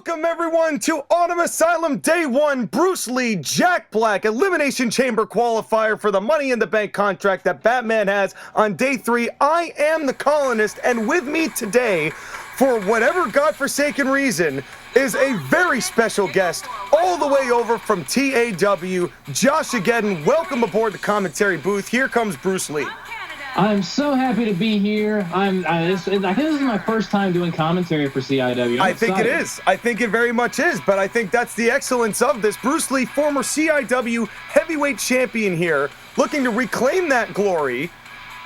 Welcome everyone to Autumn Asylum Day 1, Bruce Lee, Jack Black, Elimination Chamber qualifier for the Money in the Bank contract that Batman has on Day 3. I am the Colonist, and with me today, for whatever godforsaken reason, is a very special guest all the way over from TAW, Josh Ageddon. Welcome aboard the commentary booth. Here comes Bruce Lee. I'm so happy to be here. I think this is my first time doing commentary for CIW. I think it is. I think it very much is, but I think that's the excellence of this. Bruce Lee, former CIW heavyweight champion here, looking to reclaim that glory.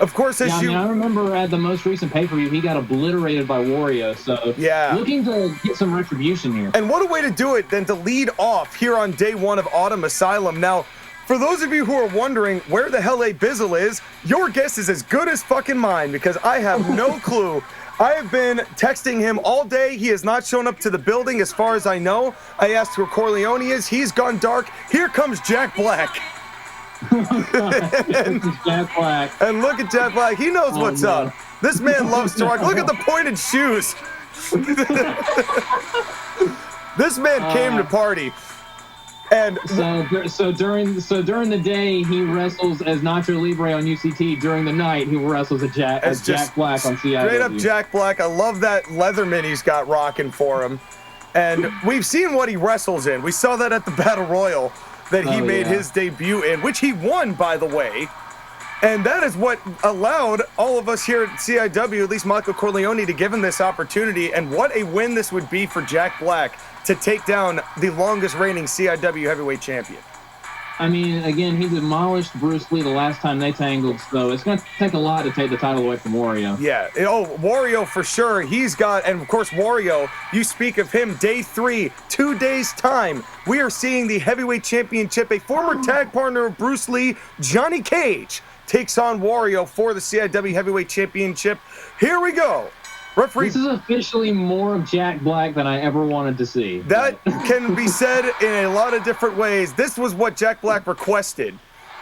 Of course, as I remember at the most recent pay-per-view, he got obliterated by Wario, so yeah, looking to get some retribution here. And what a way to do it than to lead off here on Day 1 of Autumn Asylum. Now, for those of you who are wondering where the hell A Bizzle is, your guess is as good as fucking mine, because I have no clue. I have been texting him all day. He has not shown up to the building as far as I know. I asked where Corleone is. He's gone dark. Here comes Jack Black. Jack Black. And look at Jack Black. He knows what's up. This man loves to rock. Look at the pointed shoes. This man came to party. And so during the day he wrestles as Nacho Libre on UCT. During the night he wrestles as Jack Black on CIW. Straight up Jack Black. I love that Leatherman he's got rocking for him. And we've seen what he wrestles in. We saw that at the Battle Royal that he made his debut in, which he won, by the way. And that is what allowed all of us here at CIW, at least Michael Corleone, to give him this opportunity. And what a win this would be for Jack Black to take down the longest reigning CIW heavyweight champion. I mean, again, he demolished Bruce Lee the last time they tangled, so it's going to take a lot to take the title away from Wario. Yeah. Oh, Wario for sure. He's got, and of course, Wario, you speak of him, Day 3, 2 days' time. We are seeing the heavyweight championship. A former tag partner of Bruce Lee, Johnny Cage, takes on Wario for the CIW heavyweight championship. Here we go. Referee. This is officially more of Jack Black than I ever wanted to see. That can be said in a lot of different ways. This was what Jack Black requested.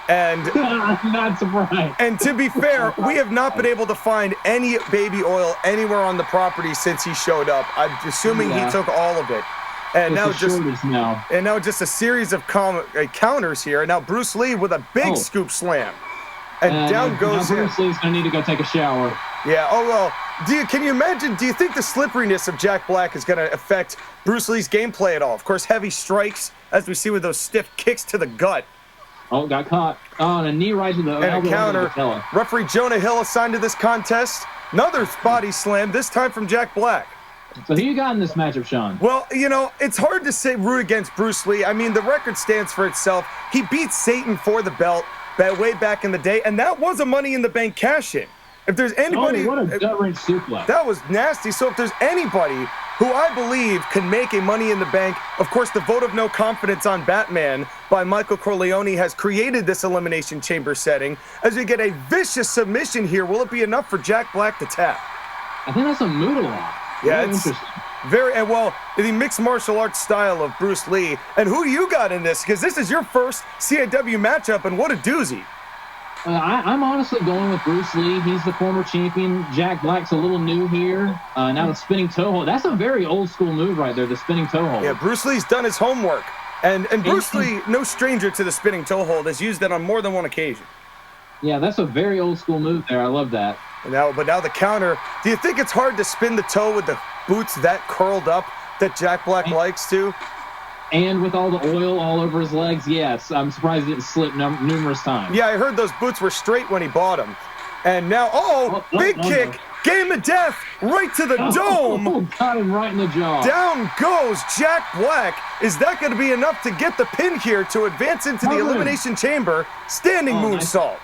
And I'm not surprised. And to be fair, we have not been able to find any baby oil anywhere on the property since he showed up. I'm assuming he took all of it. And now just a series of counters here. And now Bruce Lee with a big scoop slam. And down goes him. Bruce Lee's going to need to go take a shower. Yeah, oh well. Can you imagine, do you think the slipperiness of Jack Black is going to affect Bruce Lee's gameplay at all? Of course, heavy strikes, as we see with those stiff kicks to the gut. Oh, got caught. Oh, and a knee right to the elbow. And a counter. Referee Jonah Hill assigned to this contest. Another body slam, this time from Jack Black. So who you got in this matchup, Sean? Well, you know, it's hard to say root against Bruce Lee. I mean, the record stands for itself. He beat Satan for the belt way back in the day, and that was a Money in the Bank cash-in. If there's anybody... Oh, what a gut-wrench suplex. That was nasty. So if there's anybody who I believe can make a Money in the Bank, of course, the vote of no confidence on Batman by Michael Corleone has created this Elimination Chamber setting. As we get a vicious submission here, will it be enough for Jack Black to tap? I think that's a Moodle-off. Yeah, it's very, and well, the mixed martial arts style of Bruce Lee. And who do you got in this? Because this is your first CIW matchup, and what a doozy. I'm honestly going with Bruce Lee. He's the former champion. Jack Black's a little new here. Now the spinning toe hold. That's a very old school move right there, the spinning toe hold. Yeah, Bruce Lee's done his homework. And Bruce Lee, no stranger to the spinning toe hold, has used that on more than one occasion. Yeah, that's a very old school move there. I love that. But now the counter. Do you think it's hard to spin the toe with the boots that curled up that Jack Black likes to? And with all the oil all over his legs, yes. I'm surprised it didn't slip numerous times. Yeah, I heard those boots were straight when he bought them. And now, big kick, game of death, right to the dome. Oh, got him right in the jaw. Down goes Jack Black. Is that going to be enough to get the pin here to advance into the Elimination Chamber? Standing moonsault.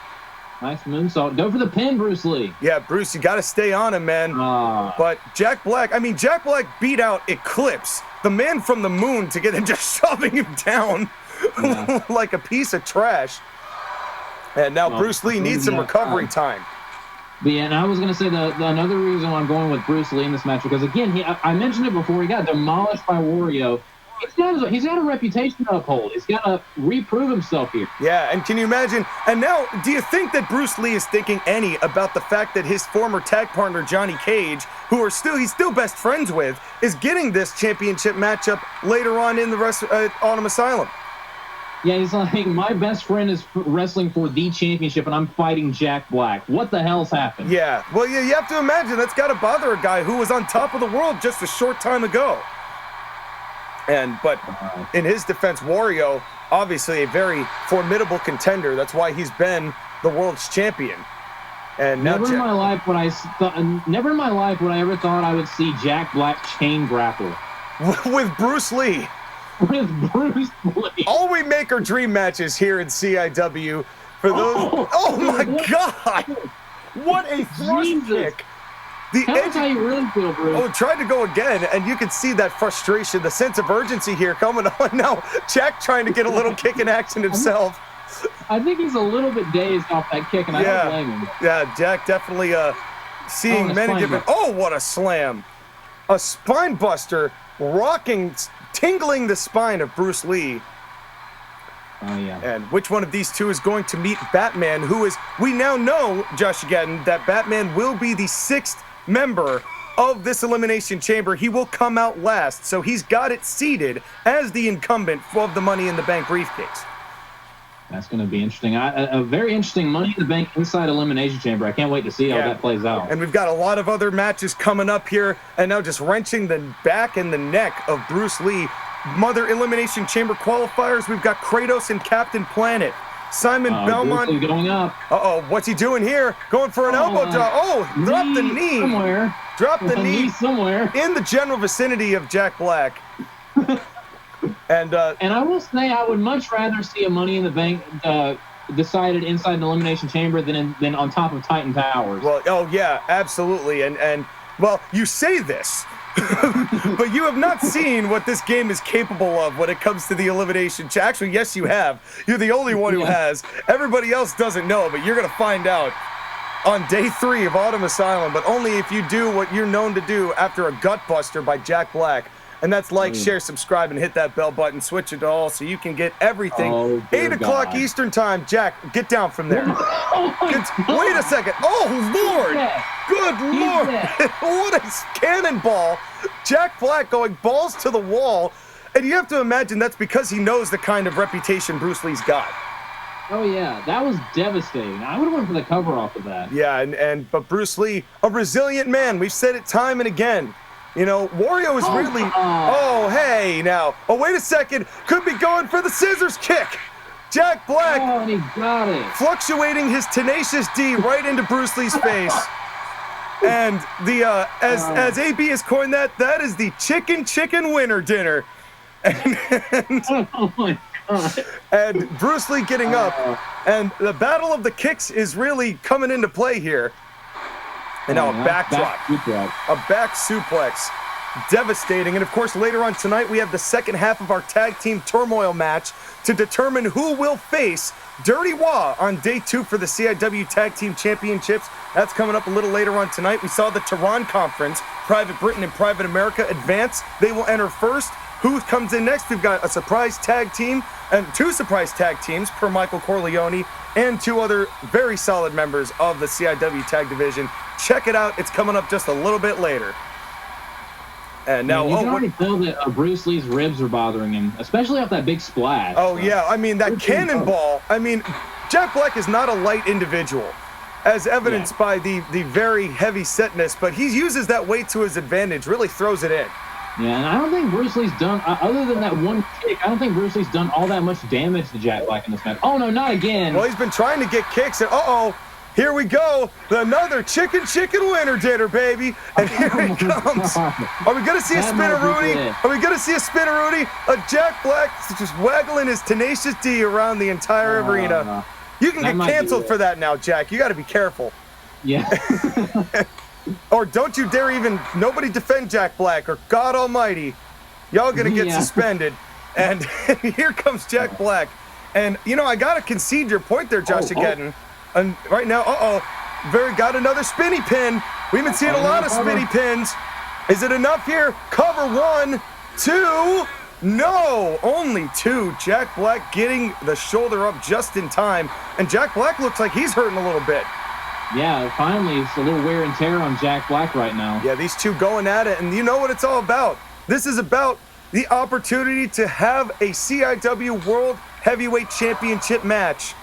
Nice moonsault. Go for the pin, Bruce Lee. Yeah, Bruce, you got to stay on him, man. But Jack Black beat out Eclipse, the man from the moon, to get him just shoving him down like a piece of trash. And now Bruce Lee needs some recovery time. But yeah, and I was going to say another reason why I'm going with Bruce Lee in this match, because again, I mentioned it before, he got demolished by Wario. he's got a reputation to uphold. He's got to reprove himself here. Yeah, and can you imagine? And now, do you think that Bruce Lee is thinking any about the fact that his former tag partner Johnny Cage, who he's still best friends with, is getting this championship matchup later on in the Autumn Asylum? Yeah, he's like, my best friend is wrestling for the championship, and I'm fighting Jack Black. What the hell's happened? Yeah, well, you have to imagine that's got to bother a guy who was on top of the world just a short time ago. But in his defense, Wario, obviously a very formidable contender. That's why he's been the world's champion. And never in my life would I ever thought I would see Jack Black chain grapple with Bruce Lee. With Bruce Lee. All we make are dream matches here in CIW. For those, oh my God! What a thrust kick! That's how you really feel, Bruce. Oh, tried to go again, and you can see that frustration, the sense of urgency here coming on now. Jack trying to get a little kick in action himself. I think he's a little bit dazed off that kick, and I don't blame him. Yeah, Jack definitely seeing many different. Oh, what a slam! A spine buster, rocking, tingling the spine of Bruce Lee. Oh, yeah. And which one of these two is going to meet Batman, who is, we now know, Josh Gadden, that Batman will be the 6th member of this Elimination Chamber. He will come out last, so he's got it seated as the incumbent of the Money in the Bank briefcase. That's going to be interesting. A very interesting Money in the Bank inside Elimination Chamber. I can't wait to see how that plays out. And we've got a lot of other matches coming up here, and now just wrenching the back and the neck of Bruce Lee. Mother Elimination Chamber qualifiers, we've got Kratos and Captain Planet. Simon Belmont. Bruce Lee going up. Uh-oh, what's he doing here? Going for an elbow drop. Oh, drop the knee. Somewhere. Drop the knee somewhere. In the general vicinity of Jack Black. And I will say I would much rather see a Money in the Bank decided inside an Elimination Chamber than on top of Titan Towers. Well, oh yeah, absolutely. And well, you say this, but you have not seen what this game is capable of when it comes to the elimination. Actually, yes, you have. You're the only one who has. Everybody else doesn't know, but you're going to find out on day 3 of Autumn Asylum, but only if you do what you're known to do after a gut buster by Jack Black. And that's like, share, subscribe, and hit that bell button. Switch it to all so you can get everything. 8 o'clock Eastern time. Jack, get down from there. Wait a second. Oh, Lord. Good Lord. What a cannonball. Jack Black going balls to the wall. And you have to imagine that's because he knows the kind of reputation Bruce Lee's got. Oh, yeah. That was devastating. I would have went for the cover off of that. Yeah, but Bruce Lee, a resilient man. We've said it time and again. You know, Wario is really... Oh, hey, now. Oh, wait a second. Could be going for the scissors kick. Jack Black. Oh, and he got it. Fluctuating his tenacious D right into Bruce Lee's face. And the as AB has coined that is the chicken winner dinner. Oh, my God. And Bruce Lee getting up. And the battle of the kicks is really coming into play here. And now a backdrop, a back suplex, devastating. And of course, later on tonight, we have the second half of our tag team turmoil match to determine who will face Dirty Wah on day 2 for the CIW Tag Team Championships. That's coming up a little later on tonight. We saw the Tehran Conference, Private Britain and Private America advance. They will enter first. Who comes in next? We've got a surprise tag team and 2 surprise tag teams per Michael Corleone and 2 other very solid members of the CIW tag division. Check it out. It's coming up just a little bit later. And now, you can already tell that Bruce Lee's ribs are bothering him, especially off that big splash. Oh, yeah. I mean, that cannonball. I mean, Jack Black is not a light individual, as evidenced by the very heavy setness, but he uses that weight to his advantage, really throws it in. Yeah, and I don't think Bruce Lee's done, other than that one kick, I don't think Bruce Lee's done all that much damage to Jack Black in this match. Oh, no, not again. Well, he's been trying to get kicks, and here we go. Another chicken winner dinner, baby. And here it comes. Are we going to see a spinneroonie? Are we going to see a spinneroonie? A Jack Black just waggling his tenacious D around the entire arena. You can get canceled for that now, Jack. You got to be careful. Yeah. Or don't you dare nobody defend Jack Black, or God Almighty. Y'all going to get suspended. And here comes Jack Black. And, I got to concede your point there, Josh Ageddon. And right now, got another spinny pin. We've been seeing a lot of spinny pins. Is it enough here? Cover 1, 2. No, only 2. Jack Black getting the shoulder up just in time. And Jack Black looks like he's hurting a little bit. Yeah, finally, it's a little wear and tear on Jack Black right now. Yeah, these two going at it, and you know what it's all about. This is about the opportunity to have a CIW World Heavyweight Championship match.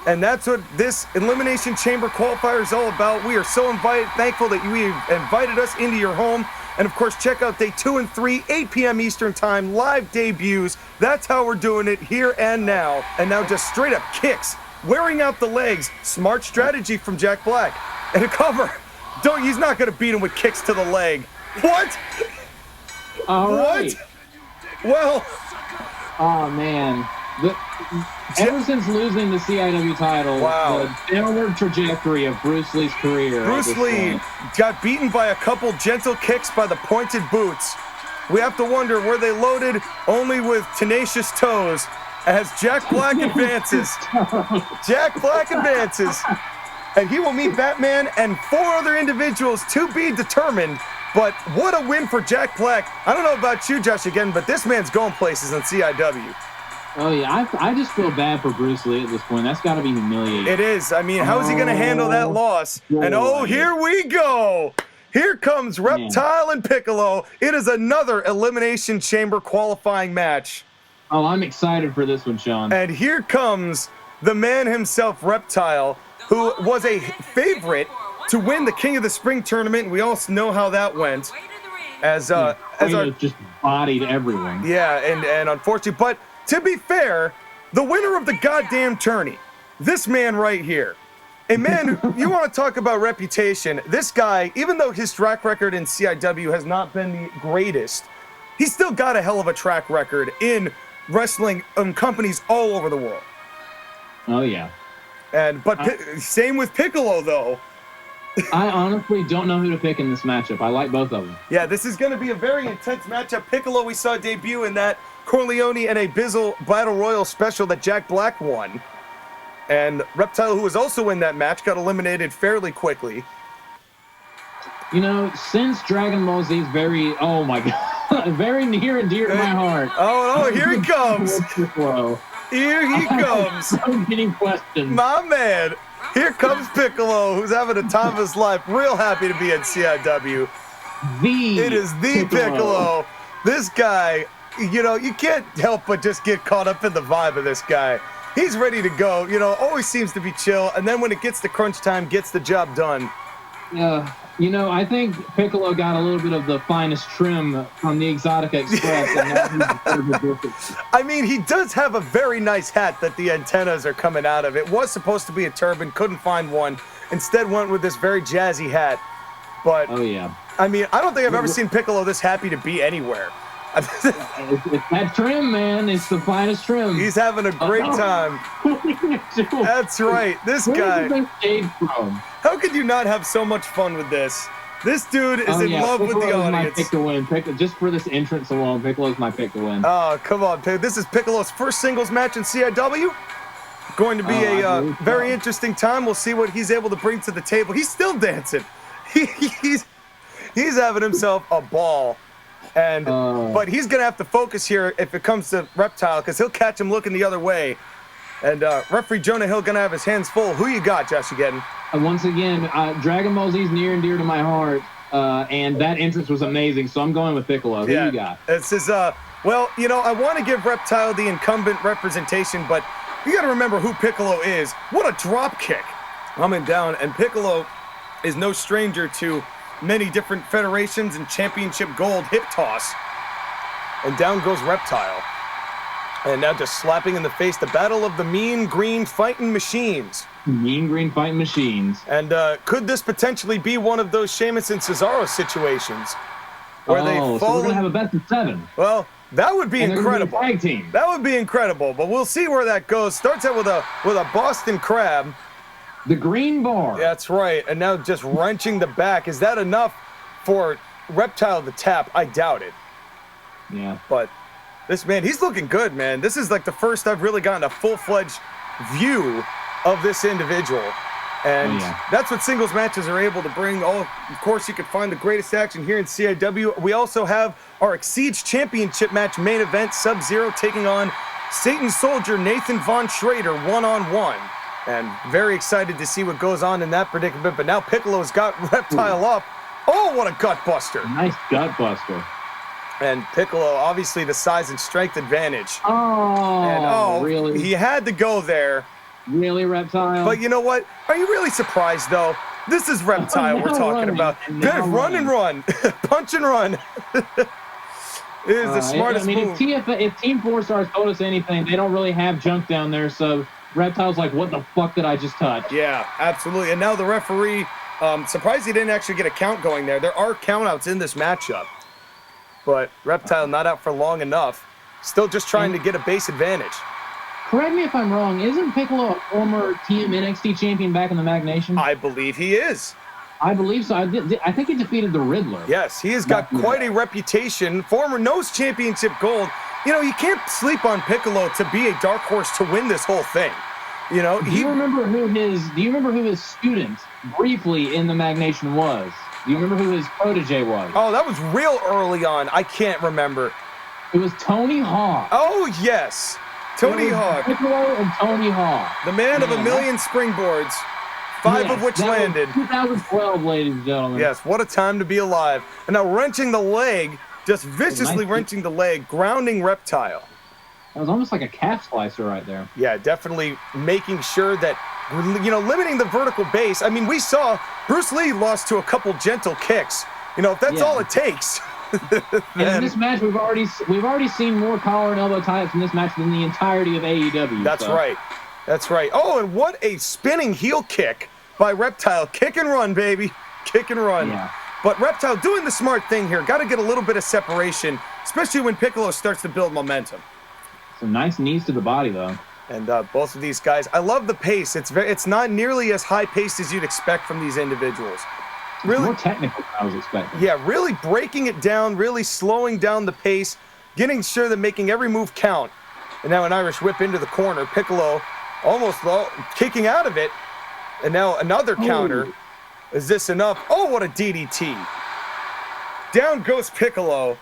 And that's what this Elimination Chamber qualifier is all about. We are so thankful that you invited us into your home. And of course, check out day 2 and 3, 8 p.m. Eastern time, live debuts. That's how we're doing it here and now. And now just straight up kicks, wearing out the legs. Smart strategy from Jack Black. And a cover. He's not going to beat him with kicks to the leg. What? All right. Well. Oh, man. Ever since losing the CIW title, the downward trajectory of Bruce Lee's career. Bruce Lee got beaten by a couple gentle kicks by the pointed boots. We have to wonder, were they loaded only with tenacious toes as Jack Black advances? Jack Black advances, and he will meet Batman and 4 other individuals to be determined. But what a win for Jack Black. I don't know about you, Josh, again, but this man's going places in CIW. Oh, yeah. I just feel bad for Bruce Lee at this point. That's got to be humiliating. It is. I mean, how is he going to handle that loss? And here we go. Here comes Reptile and Piccolo. It is another Elimination Chamber qualifying match. Oh, I'm excited for this one, Sean. And here comes the man himself, Reptile, who was a favorite to win the King of the Spring tournament. We all know how that went. As just bodied everyone. Yeah, and unfortunately, but to be fair, the winner of the goddamn tourney, this man right here. And man, you want to talk about reputation. This guy, even though his track record in CIW has not been the greatest, he's still got a hell of a track record in wrestling companies all over the world. Oh, yeah. But same with Piccolo, though. I honestly don't know who to pick in this matchup. I like both of them. Yeah, this is going to be a very intense matchup. Piccolo, we saw debut in that Corleone and a Bizzle Battle Royal special that Jack Black won. And Reptile, who was also in that match, got eliminated fairly quickly. You know, since Dragon Ball Z is very, oh my God, very near and dear to my heart. Oh, here he comes. Here he comes. I'm getting questions. My man. Here comes Piccolo, who's having a time of his life. Real happy to be at CIW. It is the Piccolo. This guy, you know, you can't help but just get caught up in the vibe of this guy. He's ready to go, you know, always seems to be chill, and then when it gets to crunch time, gets the job done. You know, I think Piccolo got a little bit of the finest trim from the Exotica Express. I mean, he does have a very nice hat that the antennas are coming out of. It was supposed to be a turban, couldn't find one. Instead went with this very jazzy hat. But, oh, yeah. I mean, I don't think I've ever seen Piccolo this happy to be anywhere. It's that trim, man. It's the finest trim. He's having a great time. That's right. This guy. How could you not have so much fun with this? This dude is in love with the audience. My pick to win. Just for this entrance alone, Piccolo's my pick to win. Oh, come on. This is Piccolo's first singles match in CIW. Going to be a very interesting time. We'll see what he's able to bring to the table. He's still dancing. He's having himself a ball. And but he's gonna have to focus here if it comes to Reptile, because he'll catch him looking the other way. And referee Jonah Hill gonna have his hands full. Who you got, Josh, again? Once again, Dragon Ball Z is near and dear to my heart, and that entrance was amazing. So I'm going with Piccolo. Who you got? This is well, you know, I want to give Reptile the incumbent representation, but you got to remember who Piccolo is. What a drop kick, coming down, and Piccolo is no stranger to many different federations and championship gold hip toss. And down goes Reptile. And now just slapping in the face, the battle of the mean green fighting machines. Mean green fighting machines. And could this potentially be one of those Sheamus and Cesaro situations? Where they fall. So we're going to have a best of 7. Well, that would be incredible. Tag team. That would be incredible, but we'll see where that goes. Starts out with a Boston Crab. The green bar. That's right. And now just wrenching the back. Is that enough for Reptile to tap? I doubt it. Yeah. But this man, he's looking good, man. This is like the first I've really gotten a full-fledged view of this individual. And Oh, yeah. that's what singles matches are able to bring. Oh, of course, you can find the greatest action here in CIW. We also have our XYZ Championship match main event, Sub-Zero taking on Satan Soldier Nathan Von Schrader one-on-one. And very excited to see what goes on in that predicament. But now Piccolo's got Reptile up. Oh, what a gut buster. Nice gut buster. And Piccolo, obviously the size and strength advantage. Oh, And really? he had to go there. Really, Reptile? But you know what? Are you really surprised, though? This is Reptile we're talking about. Run and run. Punch and run. It is the smartest move. If Team 4 Stars told us anything, they don't really have junk down there, so Reptile's like, what the fuck did I just touch? Yeah, absolutely. And now the referee, surprised he didn't actually get a count going there. There are countouts in this matchup. But Reptile not out for long enough. Still just trying to get a base advantage. Correct me if I'm wrong, isn't Piccolo a former Team NXT champion back in the Mag Nation? I believe he is. I believe so. I think he defeated the Riddler. Yes, he has got quite a reputation. Former Nose Championship gold. You know, you can't sleep on Piccolo to be a dark horse to win this whole thing. You know, Do you remember who his student briefly in the Mag Nation was? Do you remember who his protege was? Oh, that was real early on. I can't remember. It was Tony Hawk. Oh, yes. Tony Hawk. Piccolo and Tony Hawk. The man of a million springboards, five of which landed. 2012, ladies and gentlemen. Yes, what a time to be alive. And now wrenching the leg, just viciously wrenching the leg, grounding Reptile. That was almost like a calf slicer right there. Yeah, definitely making sure that, you know, limiting the vertical base. I mean, we saw Bruce Lee lost to a couple gentle kicks. You know, if that's all it takes. And in this match, we've already seen more collar and elbow tie-ups in this match than the entirety of AEW. That's right. That's right. Oh, and what a spinning heel kick by Reptile. Kick and run, baby. Kick and run. Yeah. But Reptile doing the smart thing here. Got to get a little bit of separation, especially when Piccolo starts to build momentum. Some nice knees to the body, though. And both of these guys, I love the pace. It's not nearly as high paced as you'd expect from these individuals. Really more technical than I was expecting. Yeah, really breaking it down, really slowing down the pace, getting sure that making every move count. And now an Irish whip into the corner. Piccolo almost kicking out of it. And now another counter. Is this enough? Oh, what a DDT. Down goes Piccolo.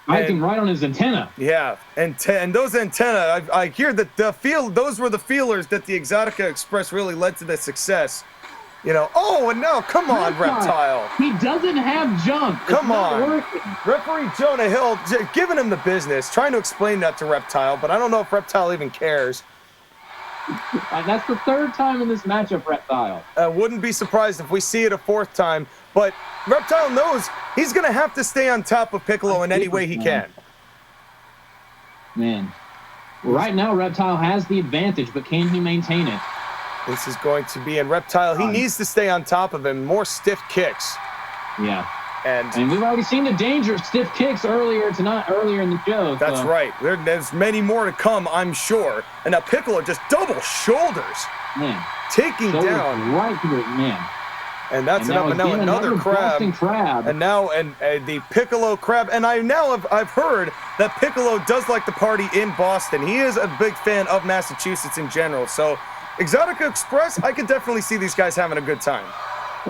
Biting right on his antenna. Yeah, and those antenna, I hear that those were the feelers that the Exotica Express really led to the success. You know, oh, and now, come on, Reptile. He doesn't have junk. Come on. Working. Referee Jonah Hill giving him the business, trying to explain that to Reptile, but I don't know if Reptile even cares. That's the third time in this matchup, Reptile. Wouldn't be surprised if we see it a fourth time, but Reptile knows he's going to have to stay on top of Piccolo in any way he can. Man. Right now, Reptile has the advantage, but can he maintain it? This is going to be in Reptile. He needs to stay on top of him. More stiff kicks. Yeah. And we've already seen the danger of stiff kicks earlier in the show. That's right. There's many more to come, I'm sure. And now Piccolo just double shoulders. Man. Taking down. Right to it, man. And that's enough. And now another crab. And now the Piccolo crab. And I've heard that Piccolo does like to party in Boston. He is a big fan of Massachusetts in general. So Exotica Express, I could definitely see these guys having a good time.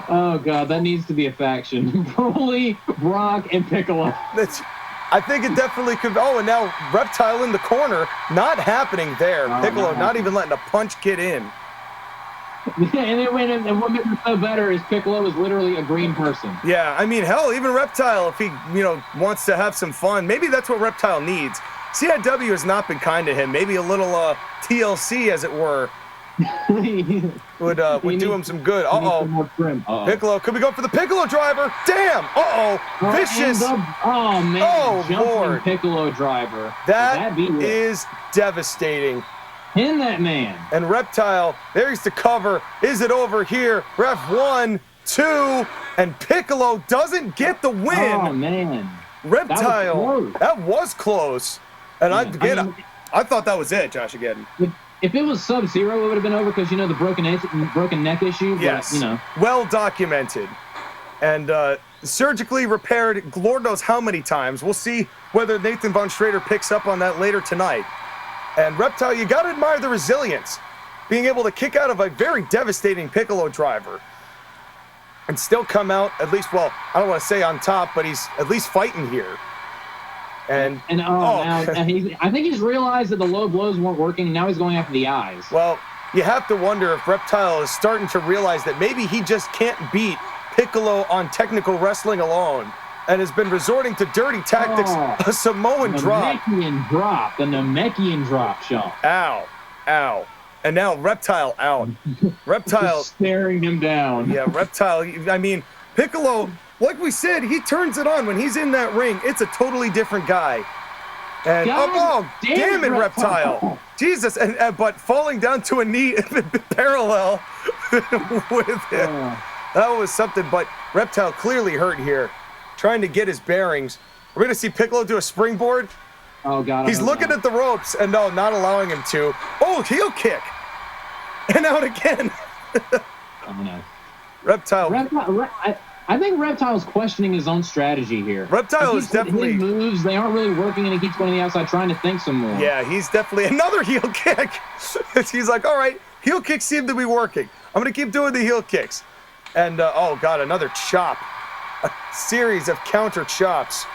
Oh, God, that needs to be a faction. Broly, Brock, and Piccolo. I think it definitely could. Oh, and now Reptile in the corner. Not happening there. Piccolo not even letting a punch get in. And what makes it so better is Piccolo is literally a green person. Yeah, I mean, hell, even Reptile, if he, wants to have some fun, maybe that's what Reptile needs. CIW has not been kind to him. Maybe a little TLC, as it were, would do him some good. Piccolo, could we go for the Piccolo driver? Damn! Vicious! Oh, man. Oh, Lord. Piccolo driver. That is devastating. Pin that man. And Reptile, there's the cover. Is it over here? Ref 1, 2, and Piccolo doesn't get the win. Oh, man. Reptile, that was close. And I thought that was it, Josh, again. If it was Sub-Zero, it would have been over because, the broken neck issue. Yes, well documented. And surgically repaired, Lord knows how many times. We'll see whether Nathan Von Schrader picks up on that later tonight. And Reptile, you got to admire the resilience. being able to kick out of a very devastating Piccolo driver and still come out at least, well, I don't want to say on top, but he's at least fighting here. And now I think he's realized that the low blows weren't working. Now he's going after the eyes. Well, you have to wonder if Reptile is starting to realize that maybe he just can't beat Piccolo on technical wrestling alone and has been resorting to dirty tactics, a Samoan drop. The Namekian drop, Sean. Ow, ow. And now Reptile out. Reptile. Just staring him down. Yeah, Reptile, I mean, Piccolo, like we said, he turns it on when he's in that ring. It's a totally different guy. And damn it, Reptile. Jesus, but falling down to a knee parallel with him. That was something, but Reptile clearly hurt here, trying to get his bearings. We're going to see Piccolo do a springboard. Oh, God. He's looking at the ropes, and no, not allowing him to. Oh, heel kick. And out again. Oh, no. Reptile. I think Reptile's questioning his own strategy here. Reptile is definitely... His moves, they aren't really working, and he keeps going to the outside trying to think some more. Yeah, he's definitely... Another heel kick. He's like, all right, heel kicks seem to be working. I'm going to keep doing the heel kicks. And, oh, God, another chop. A series of counter chops.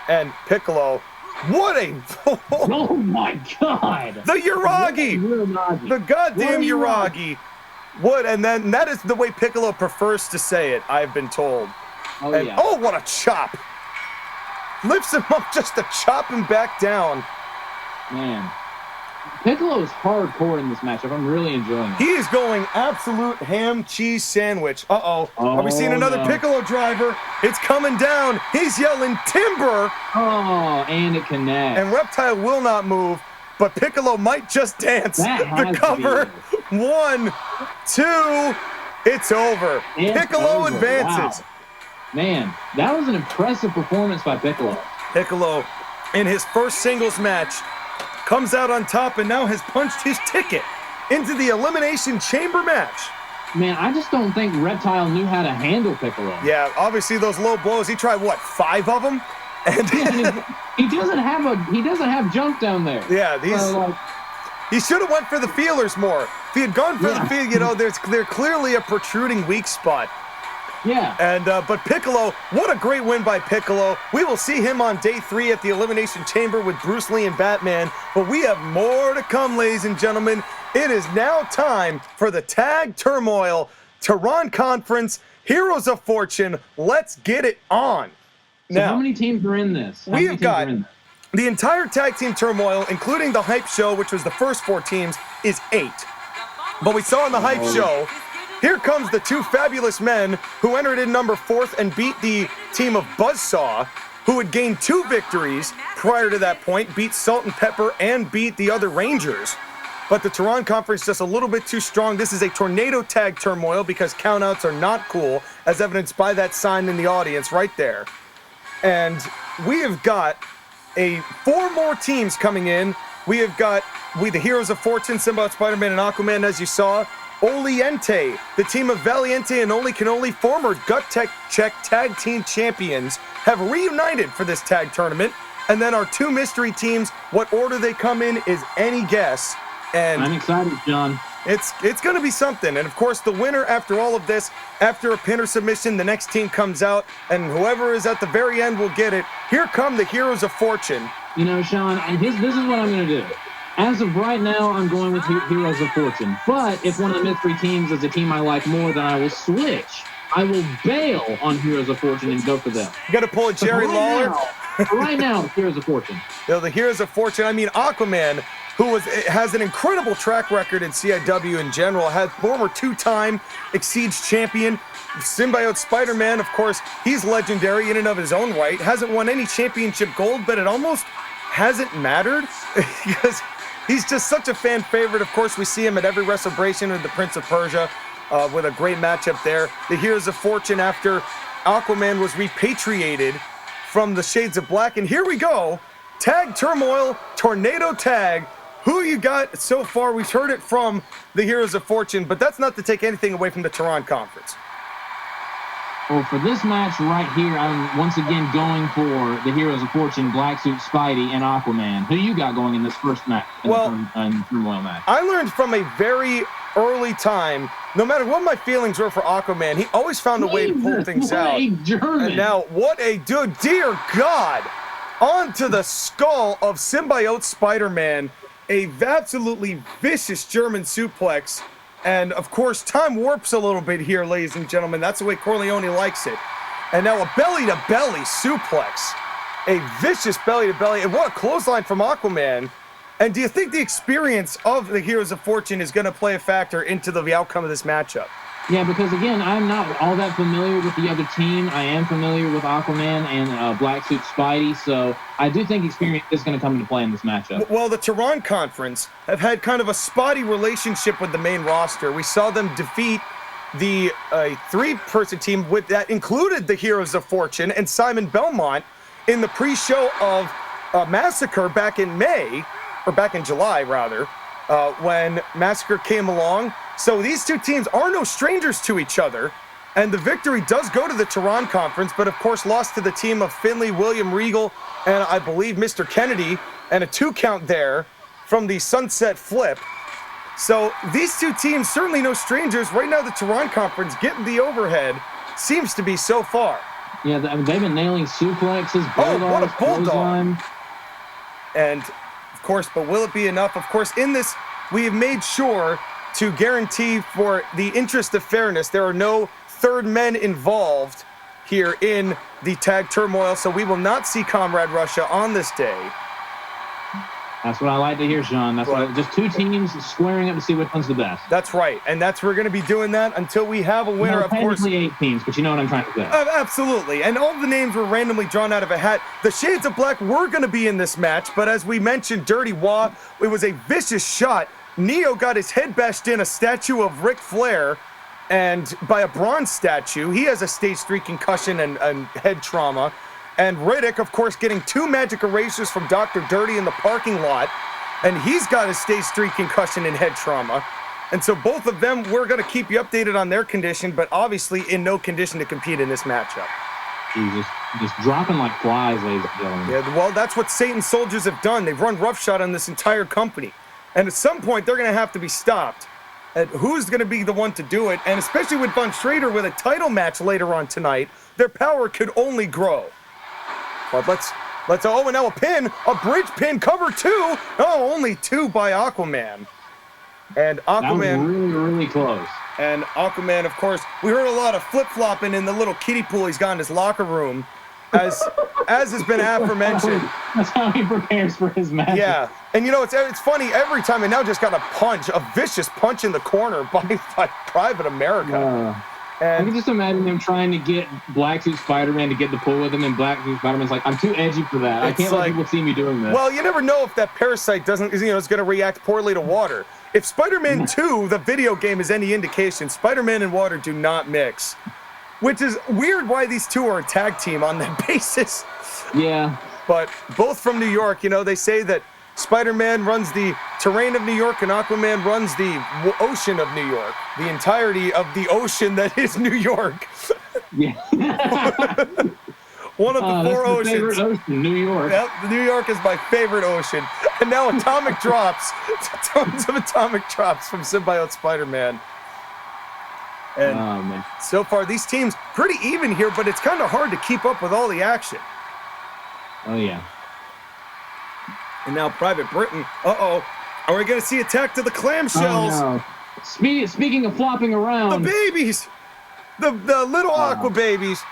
And Piccolo... What a... Oh, my God. The Uragi. The goddamn Uragi. What? And then that is the way Piccolo prefers to say it, I've been told. Oh, and, yeah. Oh, what a chop. Lifts him up just to chop him back down. Man. Piccolo is hardcore in this matchup. I'm really enjoying it. He is going absolute ham cheese sandwich. Uh-oh. Are we seeing another Piccolo driver? It's coming down. He's yelling timber. Oh, and it connects. And Reptile will not move, but Piccolo might just dance. The cover. 1, 2. It's over. Piccolo advances. Wow. Man, that was an impressive performance by Piccolo. Piccolo, in his first singles match, comes out on top and now has punched his ticket into the Elimination Chamber match. Man, I just don't think Reptile knew how to handle Piccolo. Yeah, obviously those low blows, he tried, what, 5 of them? And he doesn't have jump down there. Yeah, he should have went for the feelers more. If he had gone for the feel, you know, there's clearly a protruding weak spot. Yeah. And but Piccolo, what a great win by Piccolo. We will see him on day 3 at the Elimination Chamber with Bruce Lee and Batman. But we have more to come, ladies and gentlemen. It is now time for the Tag Turmoil Tehran Conference Heroes of Fortune. Let's get it on. So now, how many teams are in this? We have got the entire Tag Team Turmoil, including the Hype Show, which was the first 4 teams, is 8. But we saw in the Hype Show, here comes the 2 fabulous men who entered in number 4th and beat the team of Buzzsaw, who had gained 2 victories prior to that point, beat Salt and Pepper and beat the other Rangers. But the Tehran Conference just a little bit too strong. This is a tornado tag turmoil because countouts are not cool, as evidenced by that sign in the audience right there. And we have got 4 more teams coming in. We have got the Heroes of Fortune, Symbiote, Spiderman, and Aquaman, as you saw. Olliente, the team of Valiente and Ollie Cannoli, former Gut Check Tag Team Champions, have reunited for this tag tournament. And then our 2 mystery teams, what order they come in is any guess. And I'm excited, John. It's going to be something. And, of course, the winner after all of this, after a pin or submission, the next team comes out, and whoever is at the very end will get it. Here come the Heroes of Fortune. You know, Sean, this is what I'm going to do. As of right now, I'm going with Heroes of Fortune. But if one of the mystery teams is a team I like more, then I will switch. I will bail on Heroes of Fortune and go for them. You got to pull a Jerry Lawler? Right now, Heroes of Fortune. You know, the Heroes of Fortune, I mean, Aquaman, who has an incredible track record in CIW in general, has former 2-time Exceeds champion. Symbiote Spider-Man, of course, he's legendary in and of his own right. Hasn't won any championship gold, but it almost hasn't mattered because he's just such a fan favorite. Of course, we see him at every Celebration with the Prince of Persia with a great matchup there. The Heroes of Fortune after Aquaman was repatriated from the Shades of Black. And here we go. Tag Turmoil, Tornado Tag. Who you got so far? We've heard it from the Heroes of Fortune, but that's not to take anything away from the Tehran Conference. Well, for this match right here, I'm once again going for the Heroes of Fortune, Black Suit Spidey, and Aquaman. Who you got going in this first match in the Turmoil match? I learned from a very early time, no matter what my feelings were for Aquaman, he always found a way to pull things out. And now, what a dude, dear God! Onto the skull of Symbiote Spider-Man, a absolutely vicious German suplex. And, of course, time warps a little bit here, ladies and gentlemen. That's the way Corleone likes it. And now a belly-to-belly suplex. A vicious belly-to-belly. And what a clothesline from Aquaman. And do you think the experience of the Heroes of Fortune is going to play a factor into the outcome of this matchup? Yeah, because, again, I'm not all that familiar with the other team. I am familiar with Aquaman and Black Suit Spidey, so I do think experience is going to come into play in this matchup. Well, the Tehran Conference have had kind of a spotty relationship with the main roster. We saw them defeat the three-person team that included the Heroes of Fortune and Simon Belmont in the pre-show of Massacre back in May, or back in July, rather, when Massacre came along. So these two teams are no strangers to each other, and the victory does go to the Tehran Conference, but of course lost to the team of Finley, William Regal, and I believe Mr. Kennedy, and a 2 count there from the Sunset Flip. So these two teams certainly no strangers. Right now the Tehran Conference getting the overhead seems to be so far. Yeah, they've been nailing suplexes, bulldogs, what a bulldog. clothesline. And of course, but will it be enough? Of course, in this, we have made sure to guarantee, for the interest of fairness, there are no third men involved here in the Tag Turmoil, so we will not see Comrade Russia on this day. That's what I like to hear, Sean. That's why just two teams squaring up to see which one's the best. That's right, and we're going to be doing that until we have a winner, of course. Technically 8 teams, but you know what I'm trying to say. Absolutely, and all the names were randomly drawn out of a hat. The Shades of Black were going to be in this match, but as we mentioned, Dirty Wah, it was a vicious shot. Neo got his head bashed in a statue of Ric Flair, and by a bronze statue. He has a stage 3 concussion and head trauma. And Riddick, of course, getting 2 magic erasers from Dr. Dirty in the parking lot, and he's got a stage 3 concussion and head trauma. And so both of them, we're going to keep you updated on their condition, but obviously in no condition to compete in this matchup. Just dropping like flies, ladies and gentlemen. Yeah, well, that's what Satan's soldiers have done. They've run roughshod on this entire company. And at some point, they're going to have to be stopped. And who's going to be the one to do it? And especially with Von Schrader with a title match later on tonight, their power could only grow. But let's and now a bridge pin, cover 2. Oh, only 2 by Aquaman. And Aquaman. That was really, really close. And Aquaman, of course, we heard a lot of flip-flopping in the little kiddie pool he's got in his locker room, as has been aforementioned. That's how he prepares for his match. Yeah, and you know, it's funny, every time, and now just got a vicious punch in the corner by Private America. I can just imagine them trying to get Black Suit Spider-Man to get the pull with him, and Black Suit Spider-Man's like, I'm too edgy for that. I can't let people see me doing this. Well, you never know if that parasite is going to react poorly to water. If Spider-Man 2, the video game, is any indication, Spider-Man and water do not mix. Which is weird why these two are a tag team on that basis. Yeah. But both from New York, you know, they say that Spider-Man runs the terrain of New York and Aquaman runs the ocean of New York. The entirety of the ocean that is New York. Yeah. One of the 4 oceans. Favorite ocean, New York. Yep, New York is my favorite ocean. And now atomic drops. Tons of atomic drops from Symbiote Spider-Man. And so far, these teams pretty even here, but it's kind of hard to keep up with all the action. Oh, yeah. And now Private Britain. Uh-oh. Are we going to see attack to the clamshells? Oh, no. Speaking of flopping around. The babies. The little aqua babies.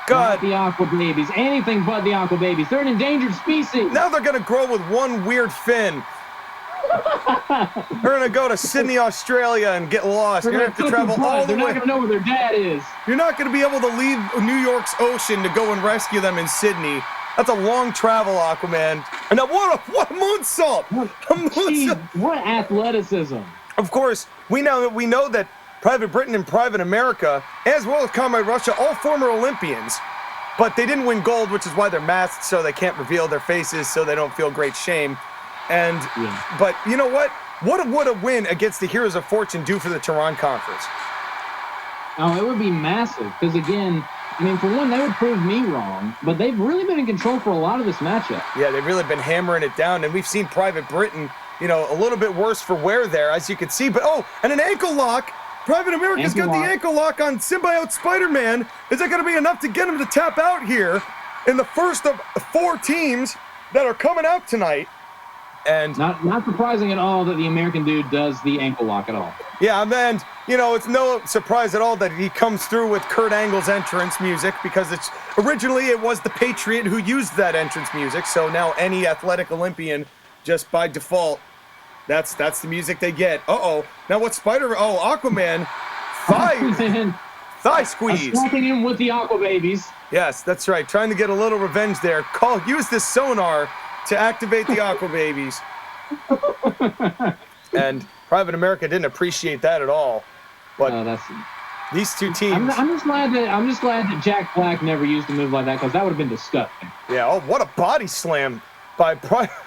God. Not the aqua babies. Anything but the aqua babies. They're an endangered species. Now they're going to grow with one weird fin. They're going to go to Sydney, Australia and get lost. You're going to have to travel all the way. They're not going to know where their dad is. You're not going to be able to leave New York's ocean to go and rescue them in Sydney. That's a long travel, Aquaman. And now what a moonsault! What athleticism! Of course, we know that Private Britain and Private America, as well as Comrade Russia, all former Olympians, but they didn't win gold, which is why they're masked, so they can't reveal their faces, so they don't feel great shame. And but you know what? What would a win against the Heroes of Fortune do for the Tehran Conference? Oh, it would be massive because, again, I mean, for one, they would prove me wrong, but they've really been in control for a lot of this matchup. Yeah, they've really been hammering it down, and we've seen Private Britain, you know, a little bit worse for wear there, as you can see. But, oh, and an ankle lock. Private America's got the ankle lock on Symbiote Spider-Man. Is that going to be enough to get him to tap out here in the first of 4 teams that are coming out tonight? And not surprising at all that the American dude does the ankle lock at all. Yeah, and, you know, it's no surprise at all that he comes through with Kurt Angle's entrance music, because it's originally it was the Patriot who used that entrance music, so now any athletic Olympian, just by default, that's the music they get. Uh-oh. Now what's Aquaman. Thigh squeeze. Slapping him with the Aqua Babies. Yes, that's right. Trying to get a little revenge there. Use this sonar to activate the Aqua Babies. And Private America didn't appreciate that at all. But these two teams. I'm just glad that Jack Black never used a move like that, because that would have been disgusting. Yeah. Oh, what a body slam by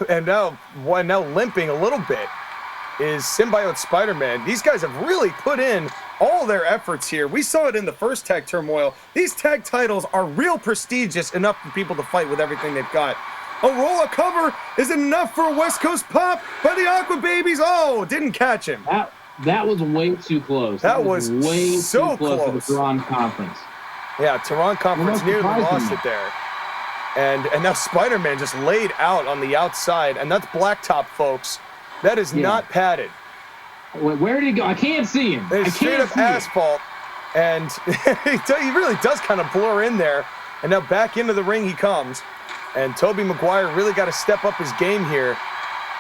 and now limping a little bit is Symbiote Spider-Man. These guys have really put in all their efforts here. We saw it in the first tag turmoil. These tag titles are real prestigious enough for people to fight with everything they've got. A roll of cover is enough for a West Coast pop by the Aqua Babies. Oh, didn't catch him. That was way too close. That was way so too close to the close. Tehran conference. Yeah, Tehran conference nearly lost it there. And now Spider-Man just laid out on the outside, and that's blacktop, folks. That is not padded. Wait, where did he go? I can't see him. It's straight up asphalt, and he really does kind of blur in there. And now back into the ring he comes. And Tobey Maguire really got to step up his game here.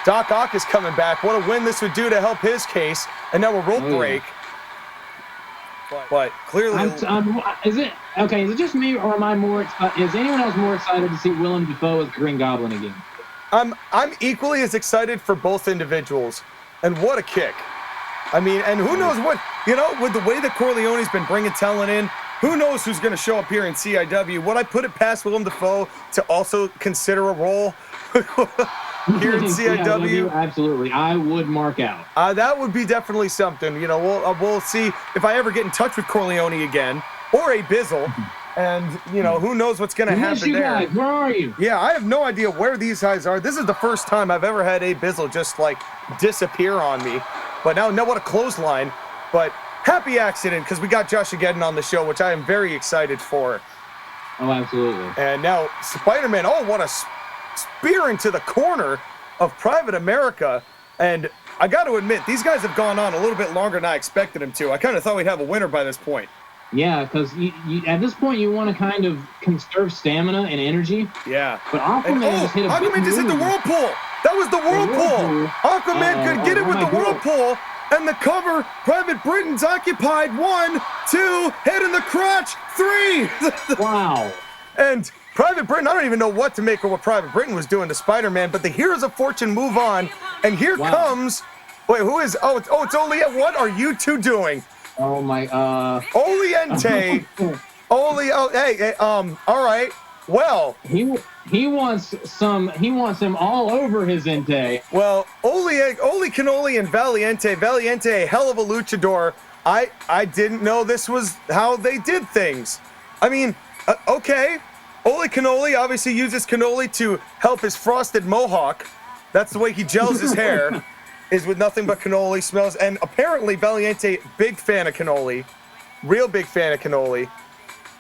Doc Ock is coming back. What a win this would do to help his case. And now a rope break. But clearly... is it just me, or am I more... is anyone else more excited to see Willem Dafoe as the Green Goblin again? I'm equally as excited for both individuals. And what a kick. I mean, and who knows what... You know, with the way that Corleone's been bringing talent in, who knows who's going to show up here in CIW? Would I put it past Willem Dafoe to also consider a role here in CIW? Absolutely. I would mark out. That would be definitely something. You know, we'll see if I ever get in touch with Corleone again, or a Bizzle. And, you know, who knows what's going to happen there. Guys, where are you? Yeah, I have no idea where these guys are. This is the first time I've ever had a Bizzle just, like, disappear on me. But now what a clothesline. But happy accident, because we got Josh Ageddon on the show, which I am very excited for. Oh, absolutely. And now Spider-Man, what a spear into the corner of Private America. And I got to admit, these guys have gone on a little bit longer than I expected them to. I kind of thought we'd have a winner by this point. Yeah, because at this point you want to kind of conserve stamina and energy. Yeah. But Aquaman just hit a Aquaman just hit the whirlpool. That was the whirlpool. Aquaman could get it with the whirlpool. And the cover, Private Britain's occupied. 1, 2, head in the crotch, 3. Wow. And Private Britain, I don't even know what to make of what Private Britain was doing to Spider-Man, but the Heroes of Fortune move on. And here comes, wait, who is, it's Olliente. What are you two doing? Oh my, Olliente. All right. Well, he wants him all over his ente. Well, Ollie Cannoli and Valiente, a hell of a luchador. I didn't know this was how they did things. I mean, okay. Ollie Cannoli obviously uses cannoli to help his frosted mohawk. That's the way he gels his hair, is with nothing but cannoli smells. And apparently Valiente, big fan of cannoli, real big fan of cannoli.